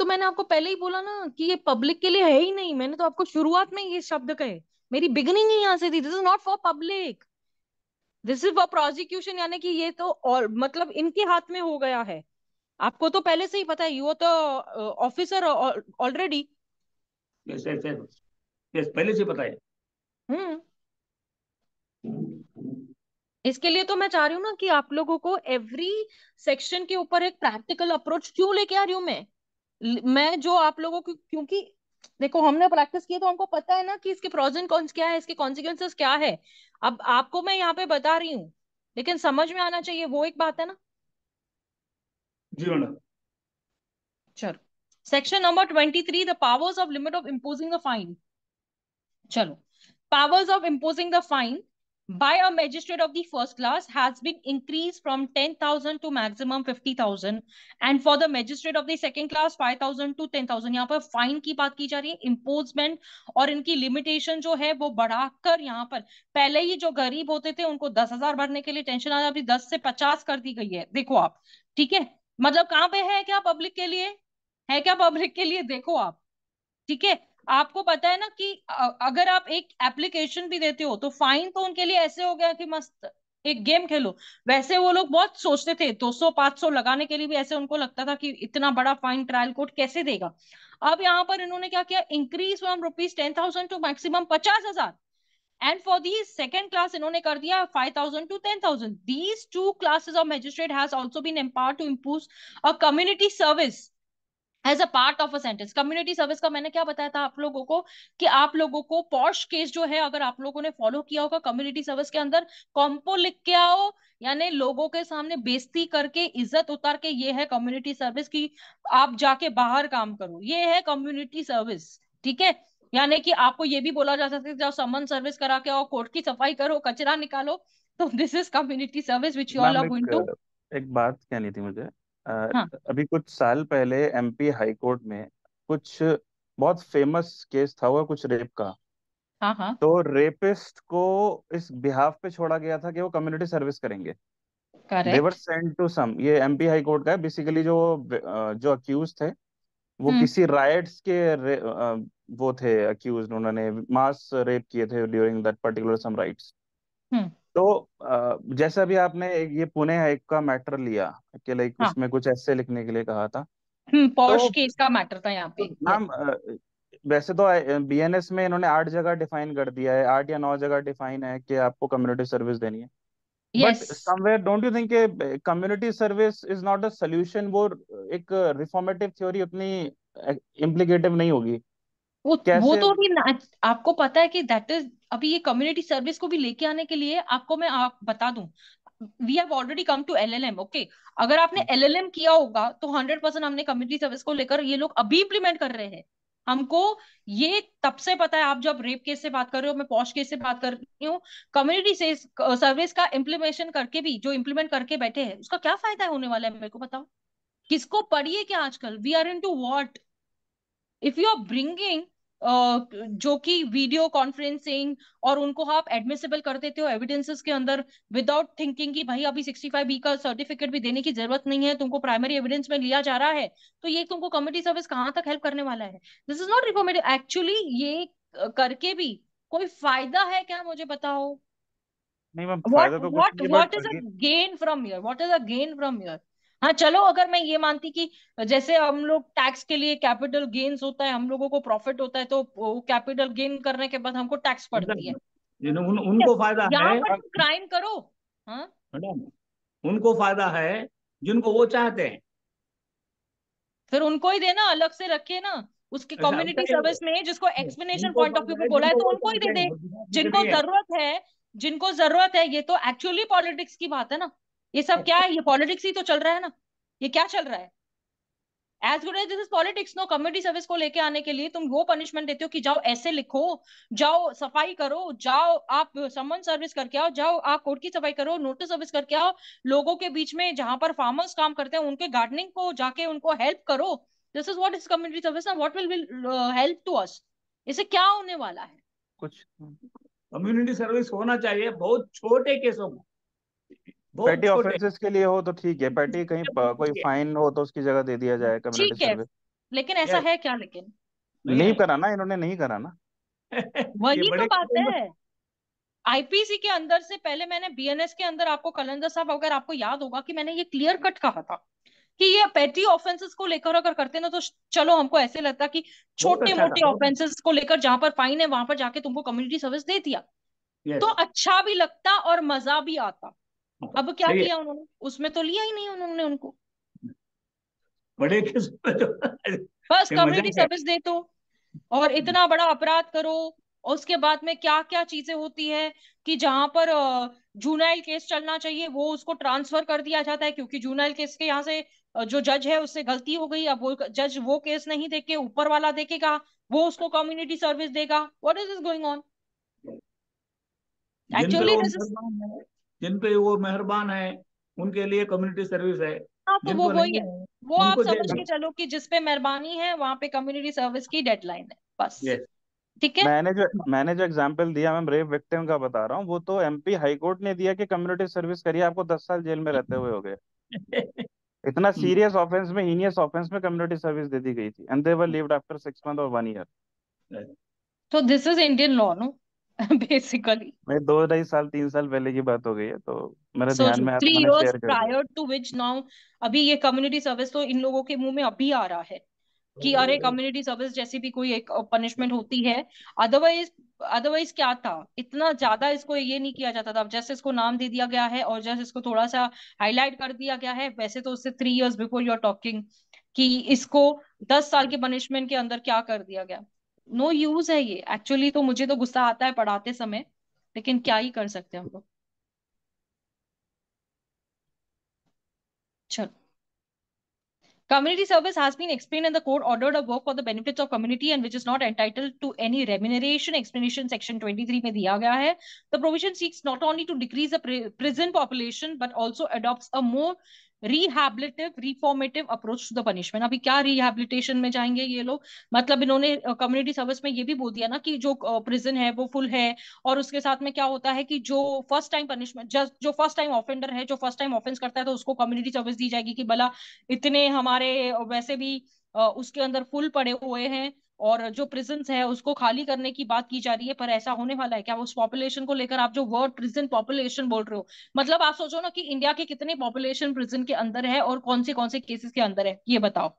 मैंने आपको पहले ही बोला ना कि ये पब्लिक के लिए है ही नहीं, मैंने तो आपको शुरुआत में ये शब्द कहे, मेरी बिगनिंग ही यहाँ से थी, this is not for public, this is for prosecution, यानी कि ये तो और मतलब इनके हाथ में हो गया है। आपको तो पहले से ही पता है, यू तो officer already. Yes yes yes, पहले से पता है। हम्म। इसके लिए तो मैं चाह रही हूँ ना कि आप लोगों को एवरी सेक्शन के ऊपर एक प्रैक्टिकल अप्रोच क्यों लेके आ रही हूँ मैं जो आप लोगों को, क्योंकि देखो हमने प्रैक्टिस की है तो हमको पता है ना कि इसके प्रोज एंड कॉन्स क्या है, इसके कॉन्सिक्वेंसेस क्या है। अब आपको मैं यहाँ पे बता रही हूँ, लेकिन समझ में आना चाहिए, वो एक बात है ना। जी मैडम। चलो, section number 23, the powers of limit of imposing the fine. चलो, powers of imposing the fine by a magistrate of the first class has been increased from 10,000 to maximum 50,000, and for the magistrate of the second class 5,000 to 10,000। यहाँ पर fine की बात की जा रही है, इम्पोजमेंट और इनकी लिमिटेशन जो है वो बढ़ाकर, यहाँ पर पहले ही जो गरीब होते थे उनको 10,000 भरने के लिए टेंशन आ जाती, 10 से 50 कर दी गई है, देखो आप। ठीक है, मतलब कहाँ पे है क्या पब्लिक के लिए, है क्या पब्लिक के लिए, देखो आप। ठीक है, आपको पता है ना कि अगर आप एक एप्लीकेशन भी देते हो तो फाइन तो उनके लिए ऐसे हो गया कि मस्त एक गेम खेलो। वैसे वो लोग बहुत सोचते थे, 200-500 लगाने के लिए भी ऐसे उनको लगता था कि इतना बड़ा फाइन ट्रायल कोर्ट कैसे देगा। अब यहाँ पर इन्होंने क्या किया, increase from rupees 10,000 to maximum 50,000, and for the second class इन्होंने कर दिया 5,000 to 10,000। These two classes of magistrate has also been empowered to impose a community service as a part of a sentence. Community service का मैंने क्या बताया था आप लोगों को, कि आप लोगों को पॉश केस जो है, अगर आप लोगों ने फॉलो किया होगा, कम्युनिटी सर्विस के अंदर कॉम्पो लिख के आओ, यानी लोगों के सामने बेइज्जती करके इज्जत उतार के, ये है कम्युनिटी सर्विस की, आप जाके बाहर काम करो, ये है कम्युनिटी सर्विस। ठीक है, यानी कि आपको ये भी बोला जा सकता है जाओ समन सर्विस करा के आओ, कोर्ट की सफाई करो, कचरा निकालो, तो this is community service which you all ma'am are going to. एक बात कहनी थी मुझे। हाँ अभी कुछ साल पहले एमपी हाई कोर्ट में कुछ बहुत फेमस केस था, हुआ कुछ रेप का। हाँ हाँ, तो रेपिस्ट को इस बिहाफ पे छोड़ा गया था कि वो कम्युनिटी सर्विस करेंगे। देवर करेक्ट। सेंट टू सम, ये एमपी हाई कोर्ट का है बेसिकली। जो अक्यूज थे वो हम्म किसी राइट्स के वो थे अक्यूज, उन्होंने मास रेप किए थे during that particular some riots. हम्म। तो जैसा भी आपने ये पुणे हाई का मैटर लिया कि लाइक हाँ, उसमें कुछ ऐसे लिखने के लिए कहा था। पॉश तो केस का मैटर था यहाँ पे, यस। मैम वैसे तो बीएनएस में इन्होंने 8 जगह डिफाइन कर दिया है, 8 या 9 जगह डिफाइन है कि आपको कम्युनिटी सर्विस देनी है। But yes, somewhere don't you think community service is not a solution? वो एक रिफॉर्मेटिव थ्योरी उतनी इम्प्लीकेटिव नहीं होगी वो कैसे? तो अभी आपको पता है कि दैट इज, अभी ये कम्युनिटी सर्विस को भी लेके आने के लिए आपको मैं आप बता दूं, we have already come to LLM, okay. अगर आपने एलएलएम किया होगा तो 100% हमने कम्युनिटी सर्विस को लेकर, ये लोग अभी इम्प्लीमेंट कर रहे हैं। हमको ये तब से पता है, आप जब रेप केस से बात कर रहे हो, मैं पॉश केस से बात कर रही हूँ, कम्युनिटी से सर्विस का इम्प्लीमेशन करके भी, जो इम्प्लीमेंट करके बैठे हैं, उसका क्या फायदा है होने वाला है, मेरे को बताओ। किसको पढ़िए क्या आजकल, we are into what, if you are bringing जो कि वीडियो कॉन्फ्रेंसिंग, और उनको आप एडमिसिबल कर देते हो एविडेंसेस के अंदर विदाउट थिंकिंग कि भाई अभी 65B का सर्टिफिकेट भी देने की जरूरत नहीं है, तुमको प्राइमरी एविडेंस में लिया जा रहा है, तो ये तुमको कम्युनिटी सर्विस कहाँ तक हेल्प करने वाला है? This is not reformative actually. ये करके भी कोई फायदा है क्या, मुझे बताओ? नहीं मैम, व्हाट फायदा तो कुछ व्हाट नहीं है, what but is a again gain from here? What is a gain from here? हाँ चलो, अगर मैं ये मानती कि जैसे हम लोग टैक्स के लिए कैपिटल गेन्स होता है, हम लोगों को प्रॉफिट होता है, तो कैपिटल गेन करने के बाद हमको टैक्स पड़ती है। उनको फायदा है यहाँ पर तुम क्राइम करो। हाँ मैडम, उनको फायदा है जिनको वो चाहते हैं। फिर उनको ही देना, अलग से रखे ना उसकी ऐसा कम्युनिटी नहीं, सर्विस में, जिसको एक्सप्लेनेशन उनको पॉइंट ऑफ व्यू फायदा पे है बोला है जिनको तो वो उनको ही दे चाहते दे। हैं, दूसरा कुछ जिनको नहीं है। जरूरत है, जिनको जरूरत है, ये तो एक्चुअली पॉलिटिक्स की बात है ना। ये सब क्या है? ये पॉलिटिक्स ही तो चल रहा है ना। ये क्या चल रहा है? As good as this is politics. No, community service को लेके आने के लिए तुम वो पनिशमेंट देते हो कि जाओ ऐसे लिखो, जाओ सफाई करो, जाओ आप समन सर्विस करके आओ, जाओ आप कोर्ट की सफाई करो, नोटिस सर्विस करके आओ, लोगों के बीच में जहां पर फार्मर्स काम करते हैं उनके गार्डनिंग को जाके उनको हेल्प करो। This is what is community service ना। What will help to us? इससे क्या होने वाला है? कुछ कम्युनिटी सर्विस होना चाहिए बहुत छोटे केसों में, बहुत पेटी छोटे। ऑफेंसेस के लिए हो तो ठीक है, पेटी कहीं कोई फाइन हो तो उसकी जगह दे दिया जाए कम्युनिटी ठीक है, सर्विस। लेकिन ऐसा यस, है क्या? लेकिन नहीं नहीं है। करा ना, इन्होंने नहीं करा ना। ये वही तो बड़े बात केसों में। है। आईपीसी के अंदर से पहले मैंने बीएनएस के अंदर, आपको कलंदर साहब अगर आपको याद होगा, कि मैंने ये क्लियर कट कहा था कि ये पेटी ऑफेंसेस को लेकर अगर करते ना, तो चलो हमको ऐसे लगता कि बहुत छोटे अच्छा था, मोटे बहुत अच्छा। ऑफेंसेस को लेकर जहां पर फाइन है वहां पर जाके तुमको कम्युनिटी सर्विस दे दिया तो यस, अच्छा भी लगता और मजा भी आता। अब क्या सही है। किया उन्होंने? उसमें तो लिया ही नहीं उन्होंने उनको। बड़े केसों में जो बस ये कम्युनिटी मजाक है। सर्विस दे दो और इतना बड़ा अपराध करो। और उसके बाद में क्या क्या चीजें होती है कि जहां पर जूनाइल केस चलना चाहिए वो उसको ट्रांसफर कर दिया जाता है, क्योंकि जूनाइल केस के यहाँ से जो जज है उससे गलती हो गई, अब वो जज वो केस नहीं देख के ऊपर वाला देखेगा, वो उसको कम्युनिटी सर्विस देगा। What is this going on? जिन पे एक्चुअली वो दिस इज, मेहरबान है, जिन पे वो मेहरबान है, उनके लिए कम्युनिटी सर्विस है। हाँ तो वो जिनको वही नहीं है। है, वो आप उनको समझ जेल के है। चलो कि जिस पे मेहरबानी है वहां पे कम्युनिटी सर्विस की डेडलाइन है, बस। यस। ठीक है। मैंने जो एग्जांपल दिया मैम, रेप विक्टिम का बता रहा हूँ, वो तो एमपी हाई कोर्ट ने दिया कि कम्युनिटी सर्विस करिए, आपको 10 साल जेल में रहते हुए हो गए। इतना सीरियस ऑफेंस में, हीनियस ऑफेंस में कम्युनिटी सर्विस दे दी गई थी, and they were lived after 6 month और 1 ईयर। तो this is Indian law no basically. मैं 2 2.5 साल 3 साल पहले की बात हो गई है, तो मेरे ध्यान सोचो में आया थ्री तो मैंने इयर्स शेयर कर दिया। प्रायर टू विच नाउ, अभी ये कम्युनिटी सर्विस तो इन लोगों के मुंह में अभी आ रहा है कि अरे कम्युनिटी सर्विस जैसी भी कोई एक पनिशमेंट होती है। अदरवाइज, अदरवाइज क्या था, इतना ज्यादा इसको ये नहीं किया जाता था। अब जैसे इसको नाम दे दिया गया है और जैसे इसको थोड़ा सा हाईलाइट कर दिया गया है, वैसे तो उससे 3 years before you are talking कि इसको 10 साल के पनिशमेंट के अंदर क्या कर दिया गया। नो यूज है ये एक्चुअली। तो मुझे तो गुस्सा आता है पढ़ाते समय, लेकिन क्या ही कर सकते हैं हम लोग। चलो। Community service has been explained in the court ordered a work for the benefits of community and which is not entitled to any remuneration. Explanation section 23 में दिया गया है. The provision seeks not only to decrease the prison population but also adopts a more rehabilitative reformative approach to the punishment. अभी क्या rehabilitation में जाएंगे ये लोग? मतलब इन्होंने कम्युनिटी सर्विस में ये भी बोल दिया ना कि जो प्रिजन है वो फुल है, और उसके साथ में क्या होता है कि जो फर्स्ट टाइम पनिशमेंट, जस्ट जो फर्स्ट टाइम ऑफेंडर है, जो फर्स्ट टाइम ऑफेंस करता है, तो उसको कम्युनिटी सर्विस दी जाएगी कि भला इतने हमारे वैसे भी उसके अंदर फुल पड़े हुए हैं, और जो प्रिजन्स है उसको खाली करने की बात की जा रही है। पर ऐसा होने वाला है क्या? उस पॉपुलेशन को लेकर आप जो वर्ड प्रिजन पॉपुलेशन बोल रहे हो, मतलब आप सोचो ना कि इंडिया के कितने पॉपुलेशन प्रिजन के अंदर है और कौन से केसेस के अंदर है, ये बताओ।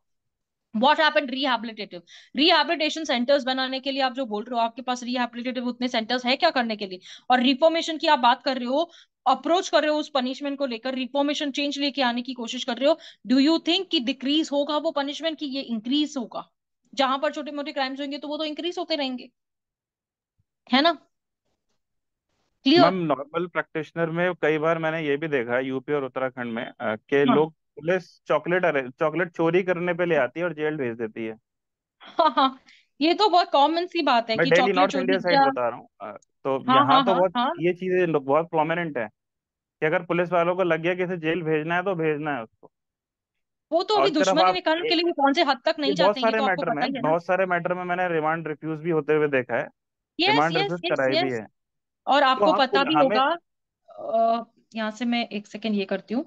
What happen rehabilitative, rehabilitation centres बनाने के लिए आप जो बोल रहे हो, आपके पास रिहैबिलिटेटिव उतने सेंटर्स है क्या करने के लिए? और रिफॉर्मेशन की आप बात कर रहे हो, अप्रोच कर रहे हो उस पनिशमेंट को लेकर, रिफॉर्मेशन चेंज लेके आने की कोशिश कर रहे हो। डू यू थिंक कि डिक्रीज होगा वो पनिशमेंट, की ये इंक्रीज होगा? जहां पर छोटे मोटे क्राइम्स होंगे तो वो तो इंक्रीज होते रहेंगे, है ना? Ma'am clear? नॉर्मल प्रैक्टिशनर में कई बार मैंने ये भी देखा है, यूपी और उत्तराखंड में, कि हाँ लोग, पुलिस चॉकलेट चोरी करने पे ले आती है और जेल भेज देती है। हाँ हाँ, ये तो बहुत कॉमन सी बात है मैं कि दिल्ली चॉकलेट नॉर्थ चोरी इंडिया साइड किया। बता रहा हूँ, तो हाँ यहाँ हाँ तो हाँ बहुत हाँ। ये चीजें बहुत प्रोमिनेंट है कि अगर पुलिस वालों को लग गया कि इसे जेल भेजना है तो भेजना है उसको। वो तो और अभी सिर्फ दुश्मनी आप निकालने के लिए भी कौन से हद तक ये नहीं जाते हैं, ये तो आपको पता ही है ना। बहुत सारे मैटर में मैंने रिमांड रिफ्यूज भी होते हुए देखा है, yes remand yes refuse yes कराई भी यस। है। और तो आपको हम पता भी हमें होगा, यहाँ से मैं एक सेकंड ये करती हूँ।